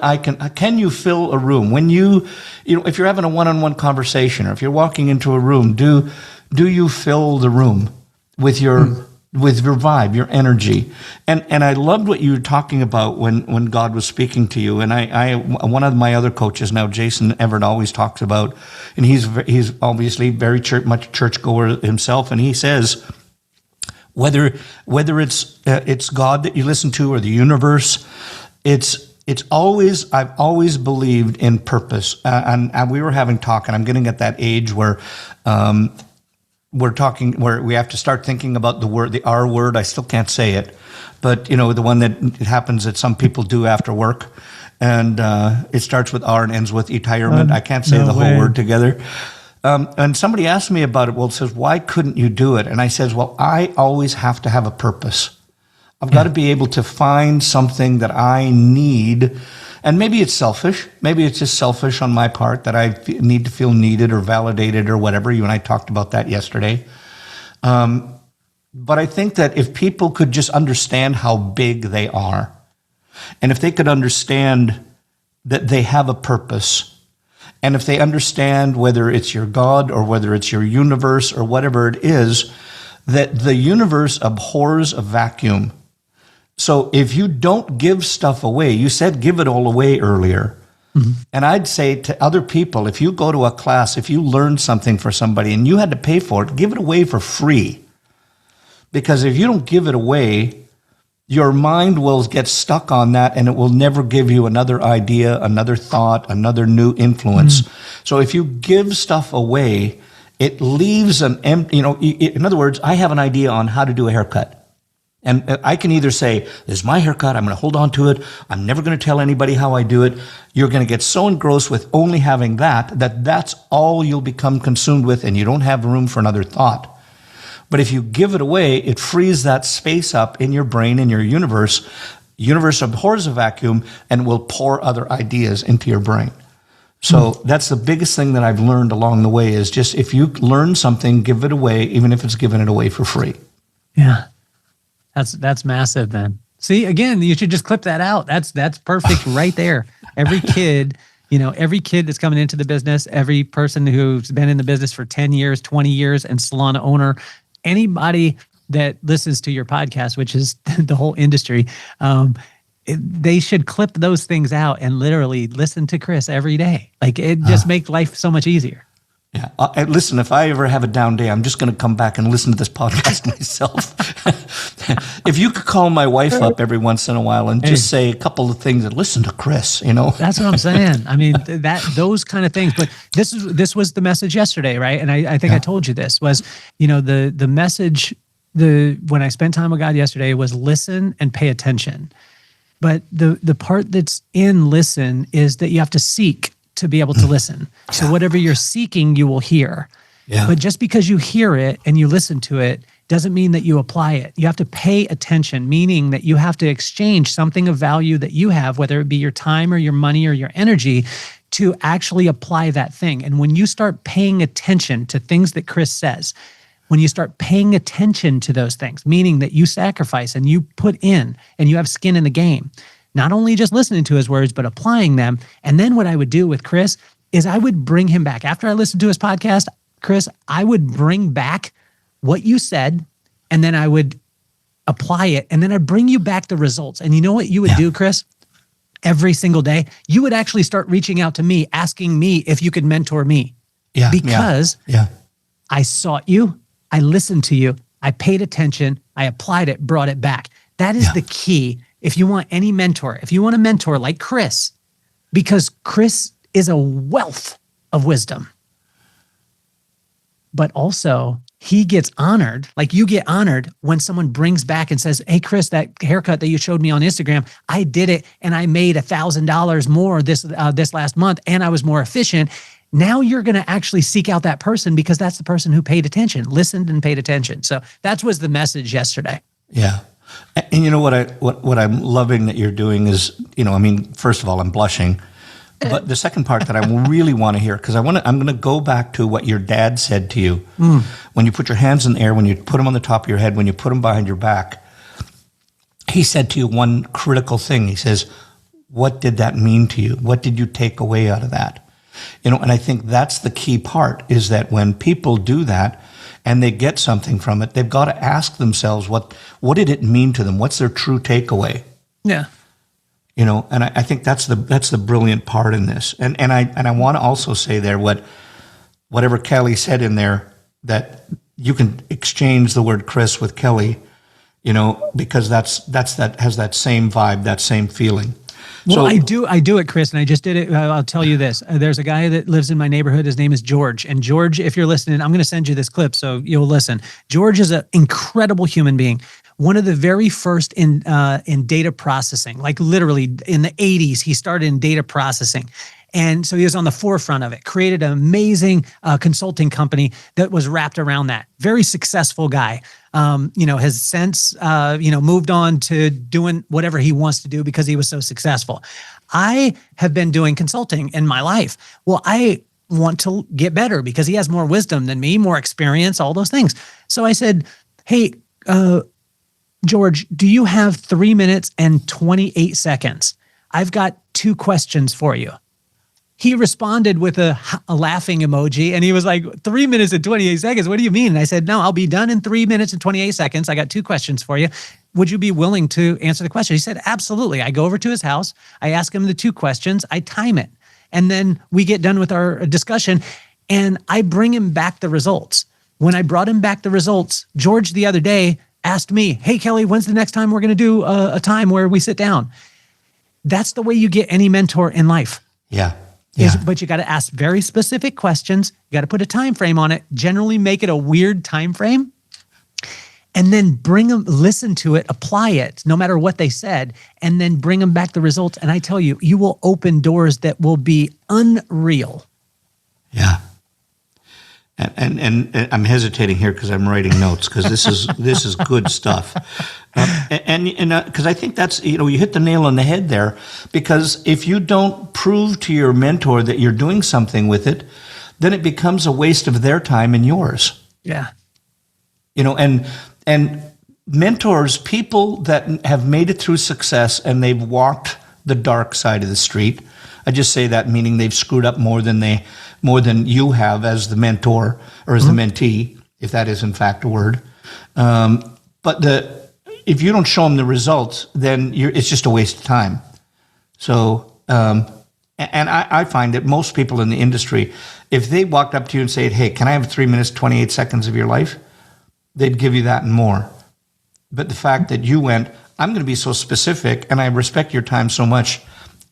can you fill a room? When if you're having a one-on-one conversation, or if you're walking into a room, do you fill the room with your vibe, your energy? And I loved what you were talking about when God was speaking to you. And I one of my other coaches now, Jason Everett, always talks about, and he's obviously very much churchgoer himself, and he says, whether it's God that you listen to or the universe, it's always, I've always believed in purpose. And we were having talk, and I'm getting at that age where where we have to start thinking about the R word. I still can't say it, but the one that it happens that some people do after work, and it starts with R and ends with retirement. I can't say the whole word together. And somebody asked me about it. Well, it says, why couldn't you do it? And I says, well, I always have to have a purpose. I've got to be able to find something that I need. And maybe it's selfish. Maybe it's just selfish on my part that I need to feel needed or validated or whatever. You and I talked about that yesterday. But I think that if people could just understand how big they are, and if they could understand that they have a purpose, and if they understand whether it's your God or whether it's your universe or whatever it is, that the universe abhors a vacuum. So if you don't give stuff away, you said give it all away earlier. Mm-hmm. And I'd say to other people, if you go to a class, if you learn something for somebody and you had to pay for it, give it away for free. Because if you don't give it away, your mind will get stuck on that and it will never give you another idea, another thought, another new influence. Mm-hmm. So if you give stuff away, it leaves an empty, in other words, I have an idea on how to do a haircut. And I can either say, this is my haircut, I'm going to hold on to it, I'm never going to tell anybody how I do it. You're going to get so engrossed with only having that's all you'll become consumed with, and you don't have room for another thought. But if you give it away, it frees that space up in your brain, in your universe. Universe abhors a vacuum and will pour other ideas into your brain. So that's the biggest thing that I've learned along the way is just if you learn something, give it away, even if it's giving it away for free. Yeah. That's massive, man. See, again, you should just clip that out. That's perfect right there. Every kid that's coming into the business, every person who's been in the business for 10 years, 20 years, and salon owner, anybody that listens to your podcast, which is the whole industry, they should clip those things out and literally listen to Chris every day. Like it just makes life so much easier. Yeah. Listen, if I ever have a down day, I'm just going to come back and listen to this podcast myself. If you could call my wife up every once in a while and just say a couple of things and listen to Chris, That's what I'm saying. I mean, those kind of things. But this was the message yesterday, right? And I think I told you this was, the message, when I spent time with God yesterday was listen and pay attention. But the part that's in listen is that you have to seek to be able to listen. So whatever you're seeking, you will hear. Yeah. But just because you hear it and you listen to it doesn't mean that you apply it. You have to pay attention, meaning that you have to exchange something of value that you have, whether it be your time or your money or your energy, to actually apply that thing. And when you start paying attention to things that Chris says, when you start paying attention to those things, meaning that you sacrifice and you put in and you have skin in the game, not only just listening to his words, but applying them. And then what I would do with Chris is I would bring him back. After I listened to his podcast, Chris, I would bring back what you said, and then I would apply it, and then I'd bring you back the results. And you know what you would do, Chris? Every single day, you would actually start reaching out to me, asking me if you could mentor me. Yeah. Because I sought you, I listened to you, I paid attention, I applied it, brought it back. That is the key. If you want any mentor, if you want a mentor like Chris, because Chris is a wealth of wisdom, but also he gets honored, like you get honored when someone brings back and says, hey, Chris, that haircut that you showed me on Instagram, I did it and I made $1,000 more this last month and I was more efficient. Now you're going to actually seek out that person because that's the person who paid attention, listened and paid attention. So that was the message yesterday. Yeah. And you know what I'm loving that you're doing is, first of all, I'm blushing. But the second part that I really want to hear, because I'm going to go back to what your dad said to you. When you put your hands in the air, when you put them on the top of your head, when you put them behind your back, he said to you one critical thing. He says, what did that mean to you? What did you take away out of that? And I think that's the key part, is that when people do that, and they get something from it, they've got to ask themselves, what did it mean to them? What's their true takeaway? Yeah. And I think that's the brilliant part in this. And I want to also say there whatever Kelly said in there, that you can exchange the word Chris with Kelly, because that has that same vibe, that same feeling. Well, I do it, Chris, and I just did it. I'll tell you this. There's a guy that lives in my neighborhood. His name is George. And George, if you're listening, I'm going to send you this clip so you'll listen. George is an incredible human being. One of the very first in data processing, like literally in the 80s, he started in data processing. And so he was on the forefront of it, created an amazing consulting company that was wrapped around that. Very successful guy. Has since, moved on to doing whatever he wants to do because he was so successful. I have been doing consulting in my life. Well, I want to get better because he has more wisdom than me, more experience, all those things. So I said, hey, George, do you have 3 minutes and 28 seconds? I've got 2 questions for you. He responded with a laughing emoji, and he was like, 3 minutes and 28 seconds? What do you mean? And I said, no, I'll be done in 3 minutes and 28 seconds. I got 2 questions for you. Would you be willing to answer the question? He said, absolutely. I go over to his house. I ask him the 2 questions. I time it. And then we get done with our discussion, and I bring him back the results. When I brought him back the results, George the other day asked me, hey, Kelly, when's the next time we're going to do a time where we sit down? That's the way you get any mentor in life. Yeah. But you got to ask very specific questions. You got to put a time frame on it, generally make it a weird time frame, and then bring them, listen to it, apply it, no matter what they said, and then bring them back the results. And I tell you, you will open doors that will be unreal. Yeah. And I'm hesitating here because I'm writing notes because this is good stuff. Because I think that's, you hit the nail on the head there, because if you don't prove to your mentor that you're doing something with it, then it becomes a waste of their time and yours. Yeah. And mentors, people that have made it through success and they've walked the dark side of the street. I just say that meaning they've screwed up more than you have as the mentor or as the mentee, if that is in fact a word. If you don't show them the results, then it's just a waste of time. So, I find that most people in the industry, if they walked up to you and said, hey, can I have 3 minutes, 28 seconds of your life? They'd give you that and more. But the fact that you went, I'm going to be so specific and I respect your time so much,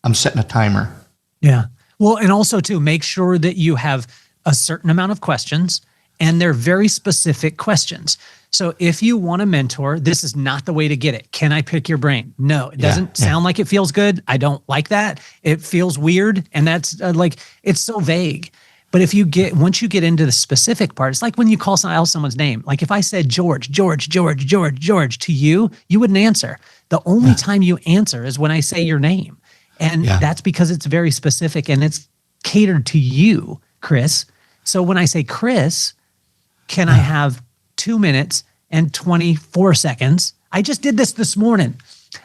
I'm setting a timer. Yeah. Well, and also too, make sure that you have a certain amount of questions, and they're very specific questions. So if you want a mentor, this is not the way to get it. Can I pick your brain? No, it doesn't sound like it feels good. I don't like that. It feels weird. And that's it's so vague. But once you get into the specific part, it's like when you call someone's name. Like if I said George to you, you wouldn't answer. The only time you answer is when I say your name. And that's because it's very specific and it's catered to you, Chris. So when I say, Chris, can I have 2 minutes and 24 seconds? I just did this morning.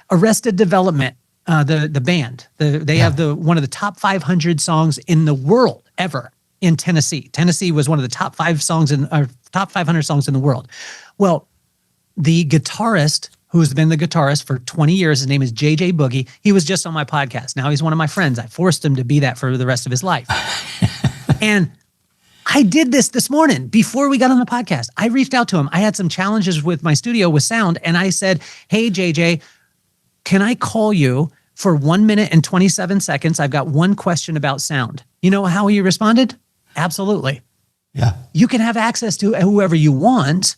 Arrested Development, the band, they have one of the top 500 songs in the world ever in Tennessee. Tennessee was one of the top 500 songs in the world. Well, the guitarist who's been the guitarist for 20 years. His name is JJ Boogie. He was just on my podcast. Now he's one of my friends. I forced him to be that for the rest of his life. And I did this morning before we got on the podcast. I reached out to him. I had some challenges with my studio with sound. And I said, hey, JJ, can I call you for 1 minute and 27 seconds? I've got one question about sound. You know how he responded? Absolutely. Yeah. You can have access to whoever you want.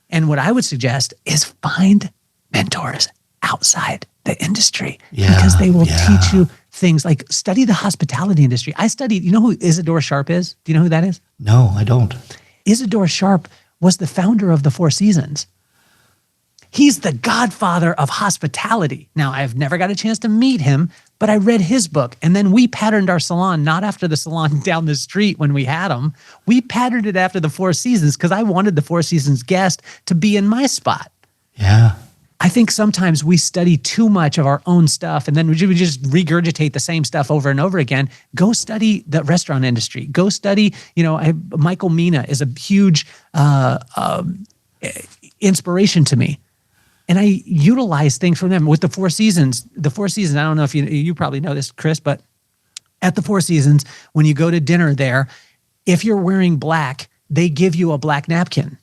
And what I would suggest is find mentors outside the industry because they will teach you things like study the hospitality industry. I studied, you know who Isadore Sharp is? Do you know who that is? No, I don't. Isadore Sharp was the founder of the Four Seasons. He's the godfather of hospitality. Now, I've never got a chance to meet him, but I read his book. And then we patterned our salon, not after the salon down the street when we had them. We patterned it after the Four Seasons because I wanted the Four Seasons guest to be in my spot. Yeah. I think sometimes we study too much of our own stuff and then we just regurgitate the same stuff over and over again. Go study the restaurant industry. Go study, Michael Mina is a huge inspiration to me. And I utilize things from them with the Four Seasons. The Four Seasons, I don't know if you probably know this, Chris, but at the Four Seasons, when you go to dinner there, if you're wearing black, they give you a black napkin.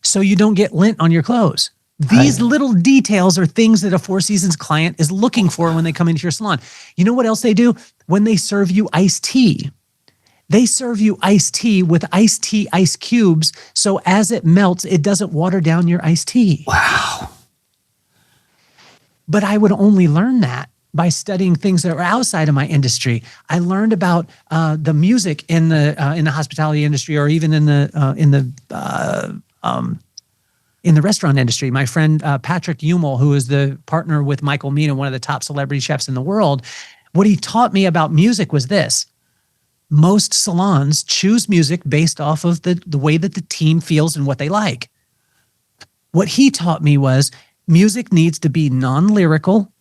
So you don't get lint on your clothes. These little details are things that a Four Seasons client is looking for when they come into your salon. You know what else they do? When they serve you iced tea, they serve you iced tea with iced tea ice cubes. So as it melts, it doesn't water down your iced tea. Wow. But I would only learn that by studying things that are outside of my industry. I learned about the music in the hospitality industry, or even in the restaurant industry. My friend Patrick Humour, who is the partner with Michael Mina, one of the top celebrity chefs in the world, what he taught me about music was this. Most salons choose music based off of the way that the team feels and what they like. What he taught me was music needs to be non-lyrical,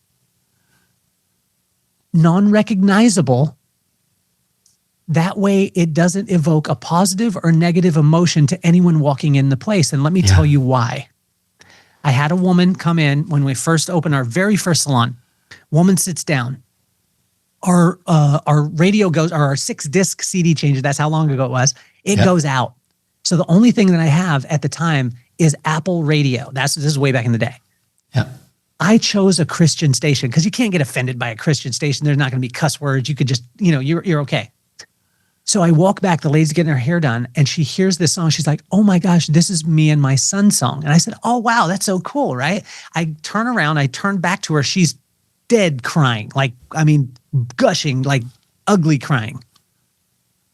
non-recognizable. That way it doesn't evoke a positive or negative emotion to anyone walking in the place. And let me tell you why. I had a woman come in when we first opened our very first salon. Woman sits down. Our radio goes, or our 6-disc CD changer, that's how long ago it was, it goes out. So the only thing that I have at the time is Apple Radio. This is way back in the day. Yeah. I chose a Christian station because you can't get offended by a Christian station. There's not going to be cuss words. You could just, you're okay. So I walk back, the lady's getting her hair done, and she hears this song. She's like, oh my gosh, this is me and my son's song. And I said, oh wow, that's so cool, right? I turn around, I turn back to her. She's dead crying, gushing, like ugly crying.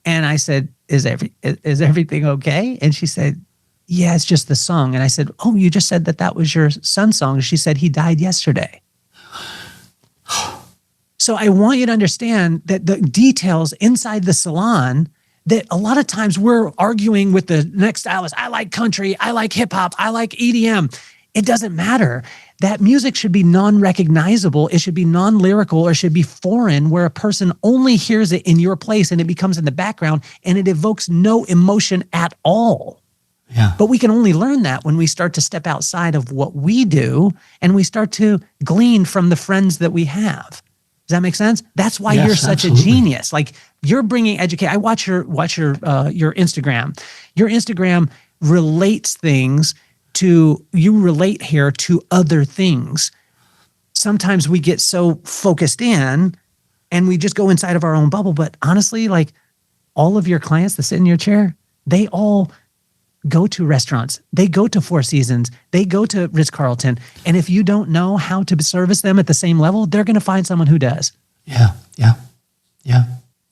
And I said, is everything okay? And she said, yeah, it's just the song. And I said, oh, you just said that was your son's song. And she said, he died yesterday. So I want you to understand that the details inside the salon, that a lot of times we're arguing with the next stylist. I like country, I like hip hop, I like EDM. It doesn't matter. That music should be non-recognizable. It should be non-lyrical, or it should be foreign, where a person only hears it in your place and it becomes in the background and it evokes no emotion at all. Yeah. But we can only learn that when we start to step outside of what we do and we start to glean from the friends that we have. Does that make sense? That's why you're such a genius. Like, you're bringing education. I watch your Instagram. Your Instagram relates things to, you relate here to other things. Sometimes we get so focused in and we just go inside of our own bubble. But honestly, like, all of your clients that sit in your chair, they all go to restaurants. They go to Four Seasons. They go to Ritz-Carlton. And if you don't know how to service them at the same level, they're going to find someone who does. Yeah.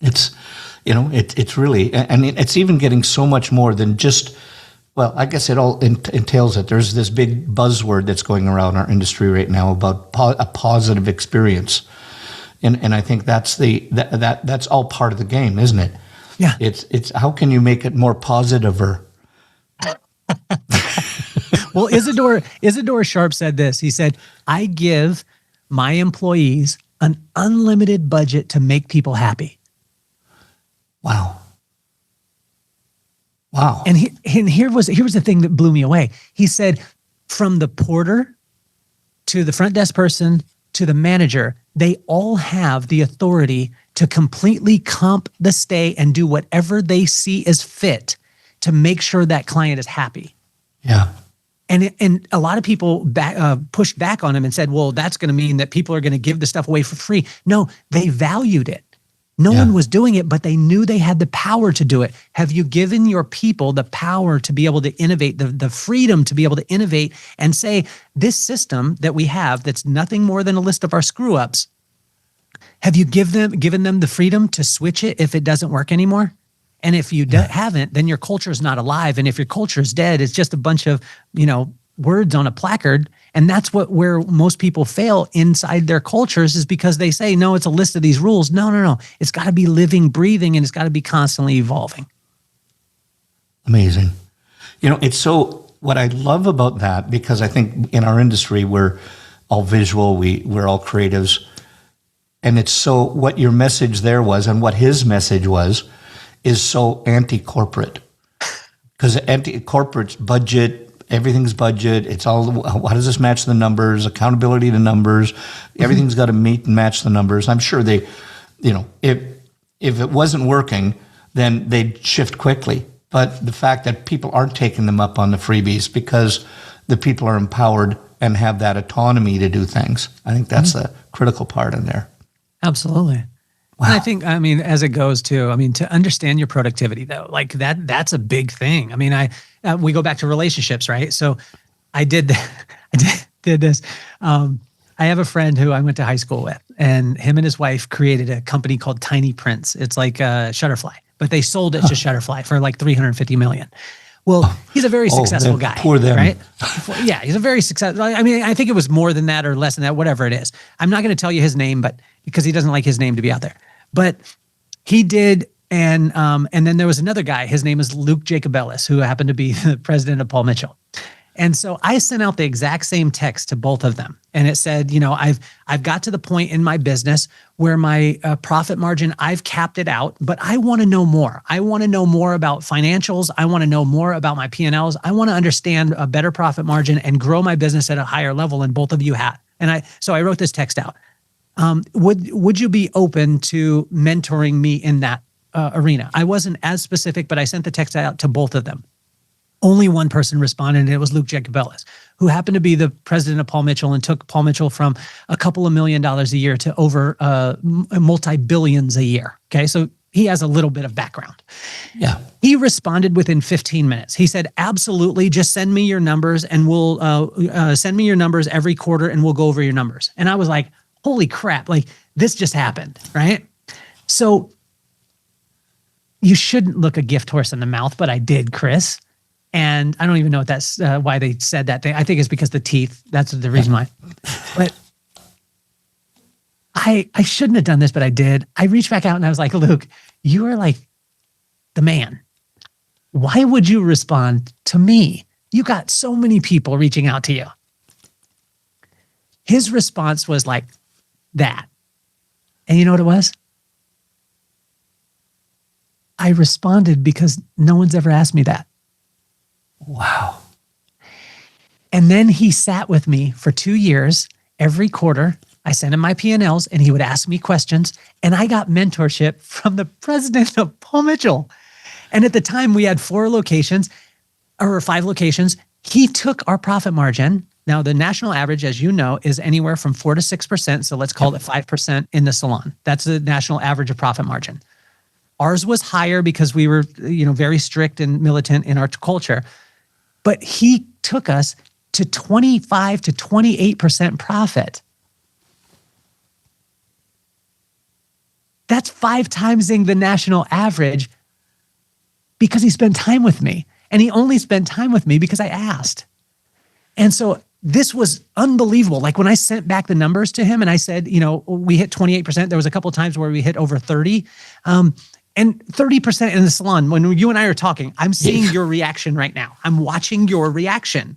It's, it's really, and it's even getting so much more than just, well, I guess it all entails it. There's this big buzzword that's going around our industry right now about a positive experience. And I think that's that's all part of the game, isn't it? Yeah. It's how can you make it more positive or, well, Isidore Sharp said this. He said, I give my employees an unlimited budget to make people happy. Wow. And here was the thing that blew me away. He said, from the porter to the front desk person to the manager, they all have the authority to completely comp the stay and do whatever they see as fit to make sure that client is happy. Yeah. And a lot of people pushed back on him and said, well, that's going to mean that people are going to give the stuff away for free. No, they valued it. No one was doing it, but they knew they had the power to do it. Have you given your people the power to be able to innovate, the freedom to be able to innovate and say, this system that we have that's nothing more than a list of our screw-ups, have you given them the freedom to switch it if it doesn't work anymore? And if you haven't, then your culture is not alive. And if your culture is dead, it's just a bunch of, words on a placard. And that's where most people fail inside their cultures, is because they say, no, it's a list of these rules. No. It's got to be living, breathing, and it's got to be constantly evolving. Amazing. It's so, what I love about that, because I think in our industry, we're all visual, we're all creatives. And it's so, what your message there was and what his message was is so anti-corporate. Because anti-corporate's budget, everything's budget. It's all, how does this match the numbers? Accountability to numbers. Everything's got to meet and match the numbers. I'm sure they, if it wasn't working, then they'd shift quickly. But the fact that people aren't taking them up on the freebies because the people are empowered and have that autonomy to do things, I think that's the critical part in there. Absolutely. Wow. And I think, as it goes to understand your productivity though, like that's a big thing. We go back to relationships, right? So I did this. I have a friend who I went to high school with, and him and his wife created a company called Tiny Prints. It's like Shutterfly, but they sold it to Shutterfly for like $350 million. Well, he's a very successful guy, poor them. right? Yeah, he's a very successful. I mean, I think it was more than that or less than that, whatever it is. I'm not going to tell you his name, but because he doesn't like his name to be out there. But he did, and then there was another guy. His name is Luke Jacobellis, who happened to be the president of Paul Mitchell. And so I sent out the exact same text to both of them. And it said, I've got to the point in my business where my profit margin, I've capped it out, but I want to know more. I want to know more about financials. I want to know more about my P&Ls. I want to understand a better profit margin and grow my business at a higher level. And both of you have. So I wrote this text out. Would you be open to mentoring me in that arena? I wasn't as specific, but I sent the text out to both of them. Only one person responded, and it was Luke Jacobellis, who happened to be the president of Paul Mitchell and took Paul Mitchell from a couple of $1 million a year to over multi-billions a year. Okay, so he has a little bit of background. Yeah. He responded within 15 minutes. He said, absolutely, just send me your numbers and we'll send me your numbers every quarter and we'll go over your numbers. And I was like, holy crap, like this just happened, right? So you shouldn't look a gift horse in the mouth, but I did, Chris. And I don't even know if that's why they said that thing. I think it's because the teeth. That's the reason why. But I shouldn't have done this, but I did. I reached back out and I was like, Luke, you are like the man. Why would you respond to me? You got so many people reaching out to you. His response was like that. And you know what it was? I responded because no one's ever asked me that. Wow. And then he sat with me for 2 years. Every quarter, I sent him my P&Ls and he would ask me questions. And I got mentorship from the president of Paul Mitchell. And at the time we had 4 locations or 5 locations. He took our profit margin. Now the national average, as you know, is anywhere from 4 to 6%. So let's call it 5% in the salon. That's the national average of profit margin. Ours was higher because we were, very strict and militant in our culture. But he took us to 25 to 28% profit. That's 5 times the national average because he spent time with me. And he only spent time with me because I asked. And so this was unbelievable. Like when I sent back the numbers to him and I said, we hit 28%. There was a couple of times where we hit over 30. And 30% in the salon, when you and I are talking, I'm seeing your reaction right now. I'm watching your reaction.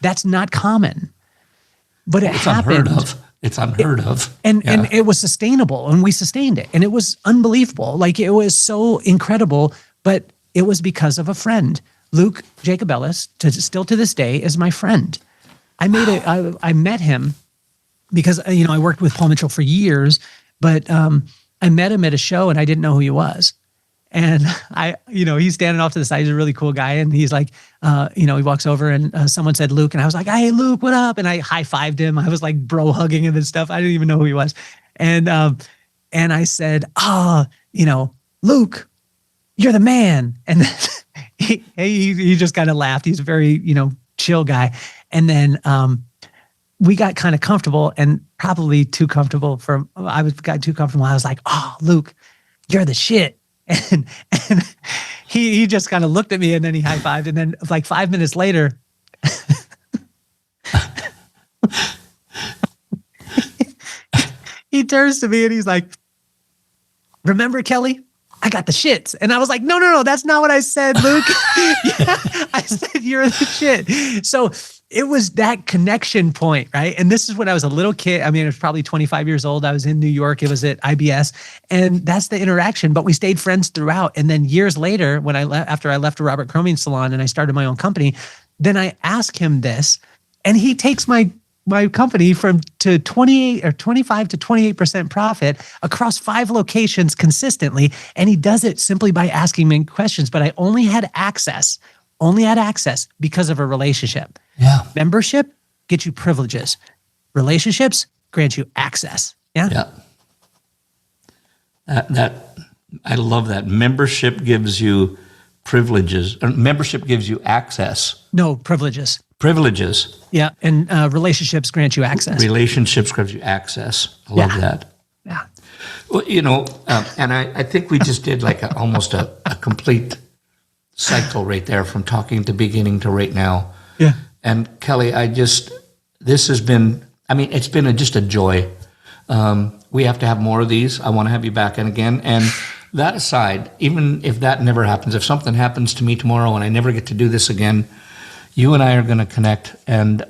That's not common. But it happened. Unheard of. It's unheard of. And it was sustainable, and we sustained it. And it was unbelievable. Like it was so incredible, but it was because of a friend. Luke Jacobellis, still to this day, is my friend. I met him because, I worked with Paul Mitchell for years, but I met him at a show and I didn't know who he was. And he's standing off to the side. He's a really cool guy. And he's like, he walks over and someone said, Luke. And I was like, hey, Luke, what up? And I high-fived him. I was like bro hugging him and stuff. I didn't even know who he was. And I said, Luke, you're the man. And then he just kind of laughed. He's a very, chill guy. And then we got kind of comfortable and probably too comfortable got too comfortable. I was like, oh, Luke, you're the shit. And he just kind of looked at me and then he high-fived. And then like 5 minutes later, he turns to me and he's like, remember, Kelly? I got the shits. And I was like, no, that's not what I said, Luke. Yeah, I said, you're the shit. So it was that connection point, right? And this is when I was a little kid. I mean, I was probably 25 years old. I was in New York. It was at IBS. And that's the interaction. But we stayed friends throughout. And then years later, when after I left a Robert Cromean salon and I started my own company, then I asked him this. And he takes my company to 28 or 25 to 28% profit across 5 locations consistently. And he does it simply by asking me questions. But I only had access because of a relationship. Yeah. Membership gets you privileges. Relationships grant you access. Yeah. Yeah. That I love that. Membership gives you privileges. Membership gives you access. No, privileges. Privileges. Yeah. And relationships grant you access. Relationships grant you access. I love that. Yeah. Well, and I think we just did like almost a complete cycle right there from talking at the beginning to right now. Yeah. And Kelly, this has been, it's been just a joy. We have to have more of these. I want to have you back in again. And that aside, even if that never happens, if something happens to me tomorrow and I never get to do this again, you and I are going to connect and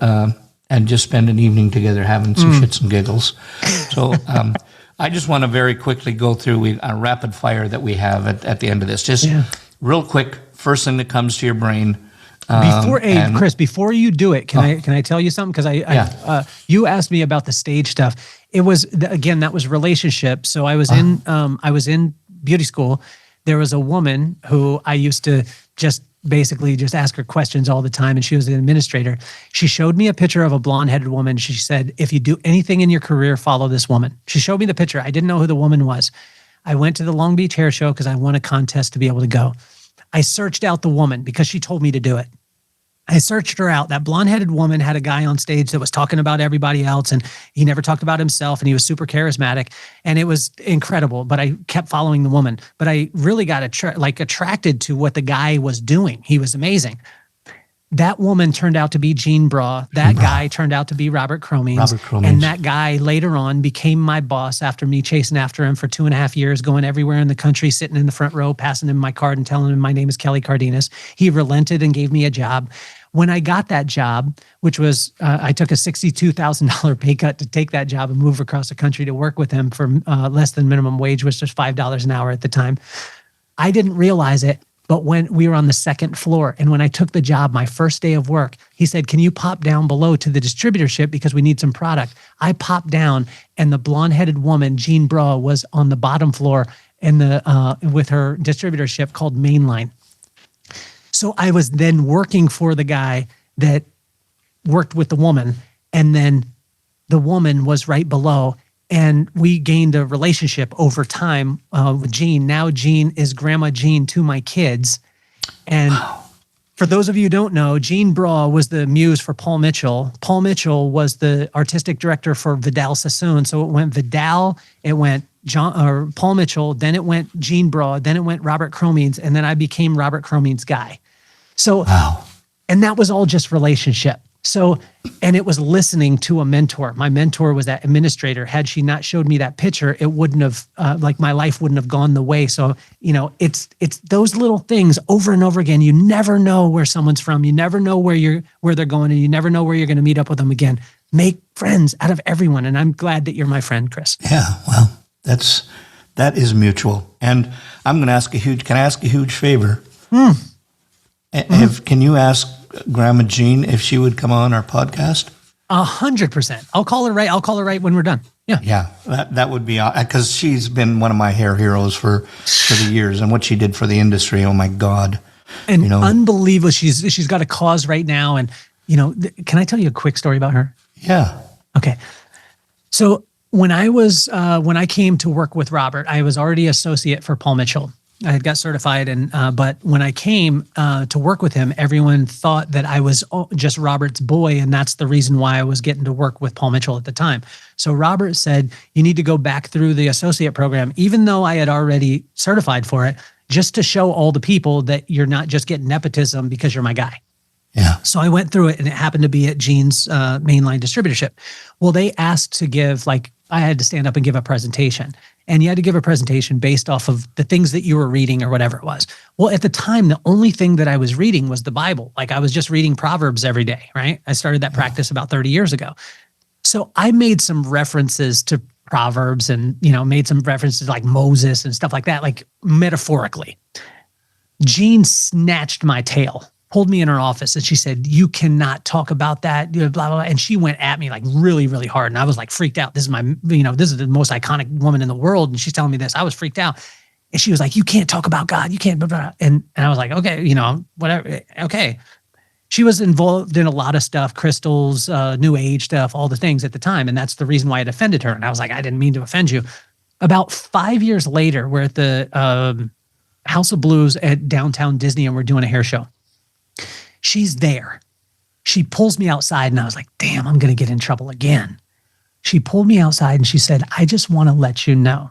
just spend an evening together having some shits and giggles. So I just want to very quickly go through a rapid fire that we have at the end of this. Just real quick, first thing that comes to your brain. Chris, before you do it, can I tell you something? Because you asked me about the stage stuff. It was again, that was relationship. So I was in beauty school. There was a woman who I used to just ask her questions all the time, and she was an administrator. She showed me a picture of a blonde-headed woman. She said, "If you do anything in your career, follow this woman." She showed me the picture. I didn't know who the woman was. I went to the Long Beach Hair Show because I won a contest to be able to go. I searched out the woman because she told me to do it. I searched her out. That blonde-headed woman had a guy on stage that was talking about everybody else, and he never talked about himself, and he was super charismatic, and it was incredible. But I kept following the woman. But I really got attracted to what the guy was doing. He was amazing. That woman turned out to be Jean Bra. That guy turned out to be Robert Cromines. And that guy later on became my boss after me chasing after him for 2.5 years, going everywhere in the country, sitting in the front row, passing him my card and telling him my name is Kelly Cardenas. He relented and gave me a job. When I got that job, which was, I took a $62,000 pay cut to take that job and move across the country to work with him for less than minimum wage, which was $5 an hour at the time. I didn't realize it. But when we were on the second floor and when I took the job, my first day of work, he said, "Can you pop down below to the distributorship because we need some product?" I popped down and the blonde-headed woman, Jean Bra, was on the bottom floor in with her distributorship called Mainline. So I was then working for the guy that worked with the woman, and then the woman was right below. And we gained a relationship over time with Jean. Now Jean is Grandma Jean to my kids. And for those of you who don't know, Jean Bra was the muse for Paul Mitchell. Paul Mitchell was the artistic director for Vidal Sassoon. So it went Vidal, it went Paul Mitchell, then it went Jean Bra, then it went Robert Cromines, and then I became Robert Cromines' guy. So, and that was all just relationship. So, and it was listening to a mentor. My mentor was that administrator. Had she not showed me that picture, it wouldn't have, my life wouldn't have gone the way. So, it's those little things over and over again. You never know where someone's from. You never know where they're going, and you never know where you're going to meet up with them again. Make friends out of everyone. And I'm glad that you're my friend, Chris. Yeah, well, that is mutual. And I'm going to ask can I ask a huge favor? Can you ask Grandma Jean if she would come on our podcast? 100%. I'll call her right when we're done. Yeah. Yeah. That would be, because she's been one of my hair heroes for the years, and what she did for the industry. Oh my God. And unbelievable. She's got a cause right now. And, can I tell you a quick story about her? Yeah. Okay. So when I came to work with Robert, I was already associate for Paul Mitchell. I had got certified, but when I came to work with him, everyone thought that I was just Robert's boy, and that's the reason why I was getting to work with Paul Mitchell at the time. So Robert said, "You need to go back through the associate program," even though I had already certified for it, just to show all the people that you're not just getting nepotism because you're my guy. Yeah. So I went through it, and it happened to be at Jean's mainline distributorship. Well, they asked to give, I had to stand up and give a presentation. And you had to give a presentation based off of the things that you were reading or whatever it was. Well, at the time, the only thing that I was reading was the Bible. I was just reading Proverbs every day, right? I started that practice about 30 years ago. So I made some references to Proverbs and, made some references like Moses and stuff like that, metaphorically. Jean snatched my tail, pulled me in her office, and she said, "You cannot talk about that, blah, blah, blah." And she went at me really, really hard. And I was freaked out. This is this is the most iconic woman in the world. And she's telling me this. I was freaked out. And she was like, "You can't talk about God. You can't, blah, blah." And I was like, okay, whatever. Okay. She was involved in a lot of stuff, crystals, new age stuff, all the things at the time. And that's the reason why it offended her. And I was like, I didn't mean to offend you. About 5 years later, we're at the House of Blues at downtown Disney, and we're doing a hair show. She's there. she pulls me outside, and I was like, damn, I'm going to get in trouble again. She pulled me outside and she said, I just want to let you know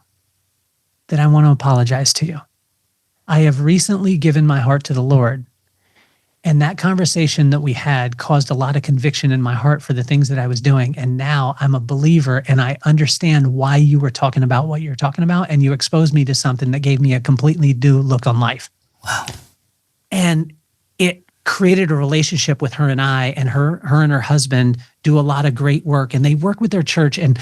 that I want to apologize to you. I have recently given my heart to the Lord. And that conversation that we had caused a lot of conviction in my heart for the things that I was doing. And now I'm a believer and I understand why you were talking about what you're talking about. And you exposed me to something that gave me a completely new look on life. Wow. And it created a relationship with her and I, and her and her husband do a lot of great work, and they work with their church. And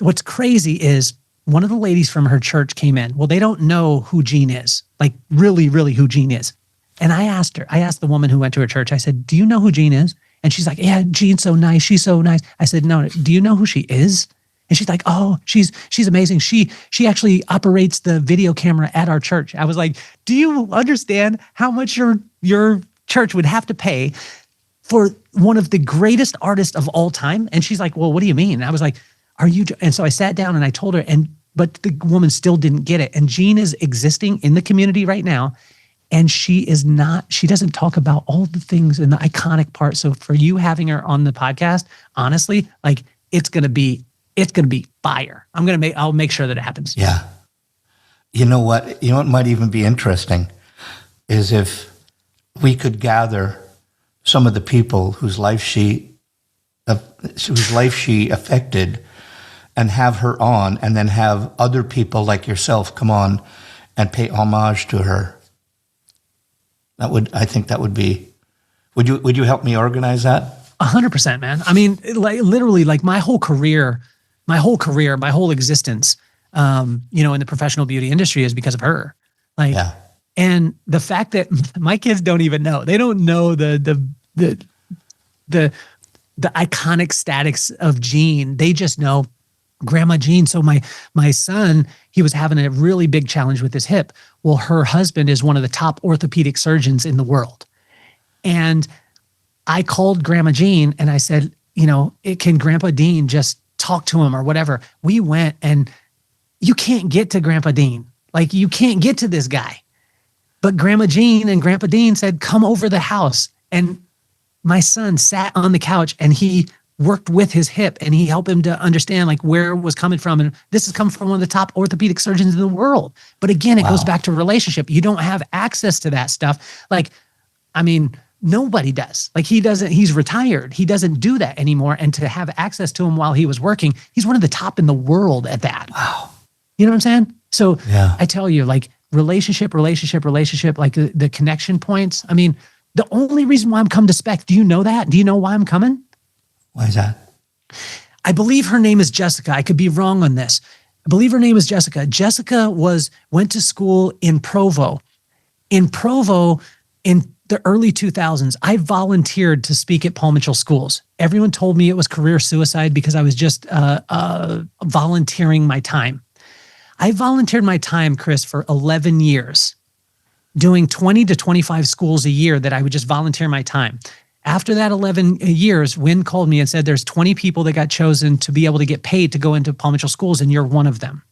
what's crazy is one of the ladies from her church came in. Well, they don't know who Jean is, like really, really who Jean is. And I asked the woman who went to her church, I said, do you know who Jean is? And she's like, yeah, Jean's so nice. She's so nice. I said, no, do you know who she is? And she's like, oh, she's amazing. She actually operates the video camera at our church. I was like, do you understand how much your church would have to pay for one of the greatest artists of all time? And she's like, well, what do you mean? And I was like, and so I sat down and I told her, but the woman still didn't get it. And Jean is existing in the community right now. And she doesn't talk about all the things in the iconic part. So for you having her on the podcast, honestly, like it's going to be fire. I'll make sure that it happens. Yeah. You know what might even be interesting is if we could gather some of the people whose life she affected and have her on, and then have other people like yourself come on and pay homage to her. I think that would be, would you help me organize that? 100%, man. I mean, like literally, like my whole existence, in the professional beauty industry is because of her. Like, yeah. And the fact that my kids don't even know, they don't know the iconic status of Jean. They just know Grandma Jean. So my son, he was having a really big challenge with his hip. Well, her husband is one of the top orthopedic surgeons in the world. And I called Grandma Jean and I said, can Grandpa Dean just talk to him or whatever? We went, and you can't get to Grandpa Dean. Like, you can't get to this guy. But Grandma Jean and Grandpa Dean said, come over the house. And my son sat on the couch and he worked with his hip and he helped him to understand like where it was coming from. And this has come from one of the top orthopedic surgeons in the world. But again, it goes back to relationship. You don't have access to that stuff. Like, I mean, nobody does. Like, he's retired. He doesn't do that anymore. And to have access to him while he was working, he's one of the top in the world at that. Wow. You know what I'm saying? So yeah. I tell you, like, relationship, like the connection points. I mean, the only reason why I'm coming to Spec, do you know that? Do you know why I'm coming? Why is that? I believe her name is Jessica. I could be wrong on this. I believe her name is Jessica. Jessica went to school in Provo. In Provo, in the early 2000s, I volunteered to speak at Paul Mitchell schools. Everyone told me it was career suicide because I was just volunteering my time. I volunteered my time, Chris, for 11 years, doing 20 to 25 schools a year that I would just volunteer my time. After that 11 years, Wynn called me and said, there's 20 people that got chosen to be able to get paid to go into Paul Mitchell schools, and you're one of them.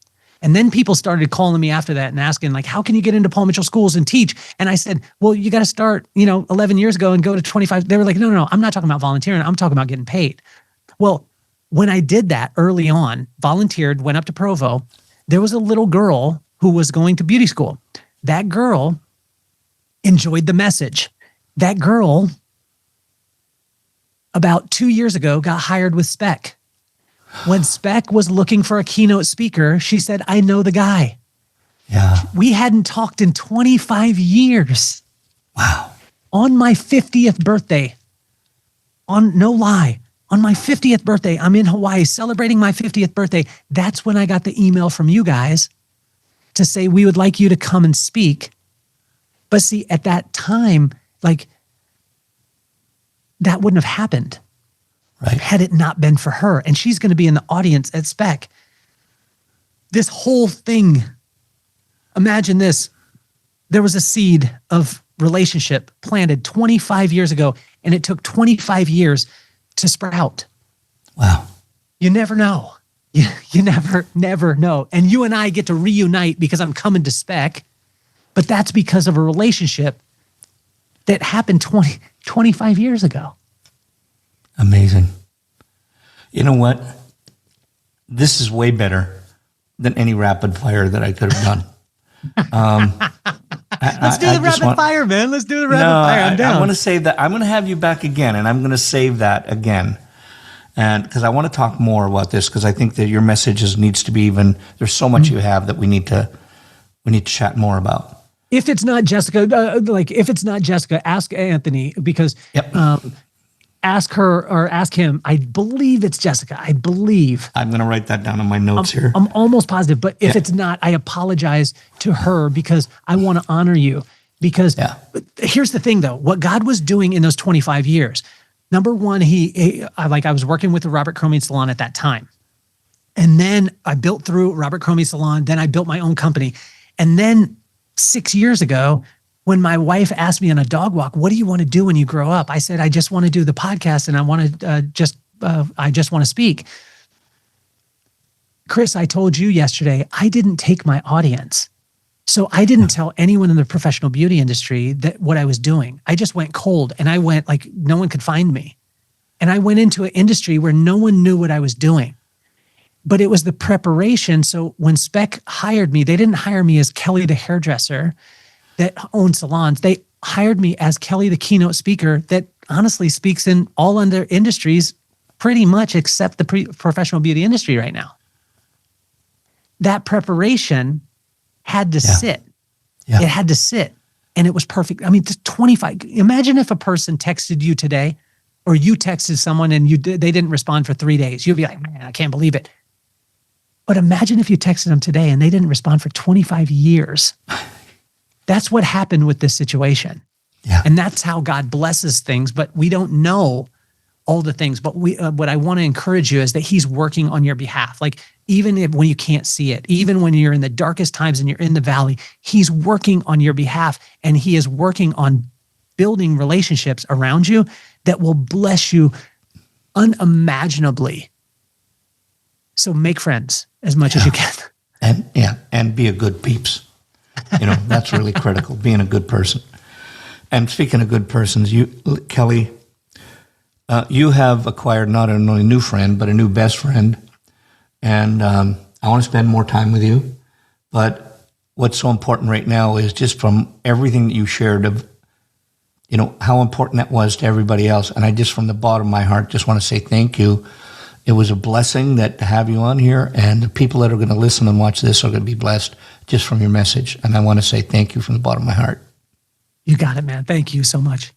And then people started calling me after that and asking, like, how can you get into Paul Mitchell schools and teach? And I said, well, you got to start, 11 years ago and go to 25. They were like, no, I'm not talking about volunteering. I'm talking about getting paid. Well, when I did that early on, volunteered, went up to Provo, there was a little girl who was going to beauty school. That girl enjoyed the message. That girl, about 2 years ago, got hired with Spec. When Spec was looking for a keynote speaker, she said, I know the guy. Yeah. We hadn't talked in 25 years. Wow. On my 50th birthday, no lie, on my 50th birthday, I'm in Hawaii celebrating my 50th birthday. That's when I got the email from you guys to say, we would like you to come and speak. But see, at that time, like, that wouldn't have happened. Right. Had it not been for her. And she's going to be in the audience at Spec. This whole thing, imagine this. There was a seed of relationship planted 25 years ago, and it took 25 years to sprout. Wow. You never know. You never know. And you and I get to reunite because I'm coming to Spec, but that's because of a relationship that happened 25 years ago. Amazing. You know what? This is way better than any rapid fire that I could have done. Let's do the rapid fire, man. Let's do the rapid fire. I'm down. I want to save that. I'm going to have you back again, and I'm going to save that again. And because I want to talk more about this, because I think that your message needs to be even, there's so much you have that we need to chat more about. If it's not Jessica, ask Anthony, because ask her or ask him. I believe it's Jessica. I believe. I'm going to write that down on my notes here. I'm almost positive, but if it's not, I apologize to her because I want to honor you. Because here's the thing, though, what God was doing in those 25 years. Number one, I was working with the Robert Cromie Salon at that time. And then I built through Robert Cromie Salon. Then I built my own company. And then 6 years ago, when my wife asked me on a dog walk, what do you want to do when you grow up? I said, I just want to do the podcast and I want to I just want to speak. Chris, I told you yesterday, I didn't take my audience. So I didn't tell anyone in the professional beauty industry that what I was doing. I just went cold and I went like no one could find me. And I went into an industry where no one knew what I was doing. But it was the preparation. So when Spec hired me, they didn't hire me as Kelly the hairdresser that owns salons. They hired me as Kelly the keynote speaker that honestly speaks in all other industries pretty much except the professional beauty industry right now. That preparation had to sit. Yeah. It had to sit. And it was perfect. I mean, 25. Imagine if a person texted you today or you texted someone and they didn't respond for 3 days. You'd be like, man, I can't believe it. But imagine if you texted them today and they didn't respond for 25 years. That's what happened with this situation. Yeah. And that's how God blesses things, but we don't know all the things. But what I want to encourage you is that he's working on your behalf. Like even when you can't see it, even when you're in the darkest times and you're in the valley, he's working on your behalf and he is working on building relationships around you that will bless you unimaginably. So make friends as much as you can. And be a good peeps. That's really critical, being a good person. And speaking of good persons, Kelly, you have acquired not only a new friend, but a new best friend. And I want to spend more time with you. But what's so important right now is just from everything that you shared of, how important that was to everybody else. And I just, from the bottom of my heart, just want to say thank you. It was a blessing to have you on here, and the people that are going to listen and watch this are going to be blessed just from your message. And I want to say thank you from the bottom of my heart. You got it, man. Thank you so much.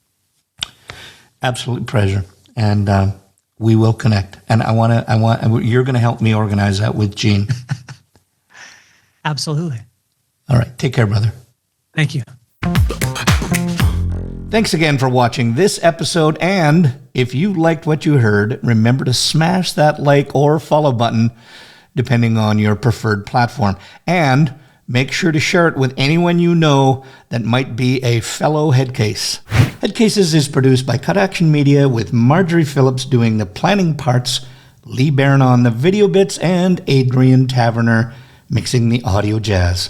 Absolute pleasure. And we will connect. And you're going to help me organize that with Gene. Absolutely. All right. Take care, brother. Thank you. Thanks again for watching this episode, and if you liked what you heard, remember to smash that like or follow button, depending on your preferred platform. And make sure to share it with anyone you know that might be a fellow Headcase. Headcases is produced by Cut Action Media with Marjorie Phillips doing the planning parts, Lee Baran on the video bits, and Adrian Taverner mixing the audio jazz.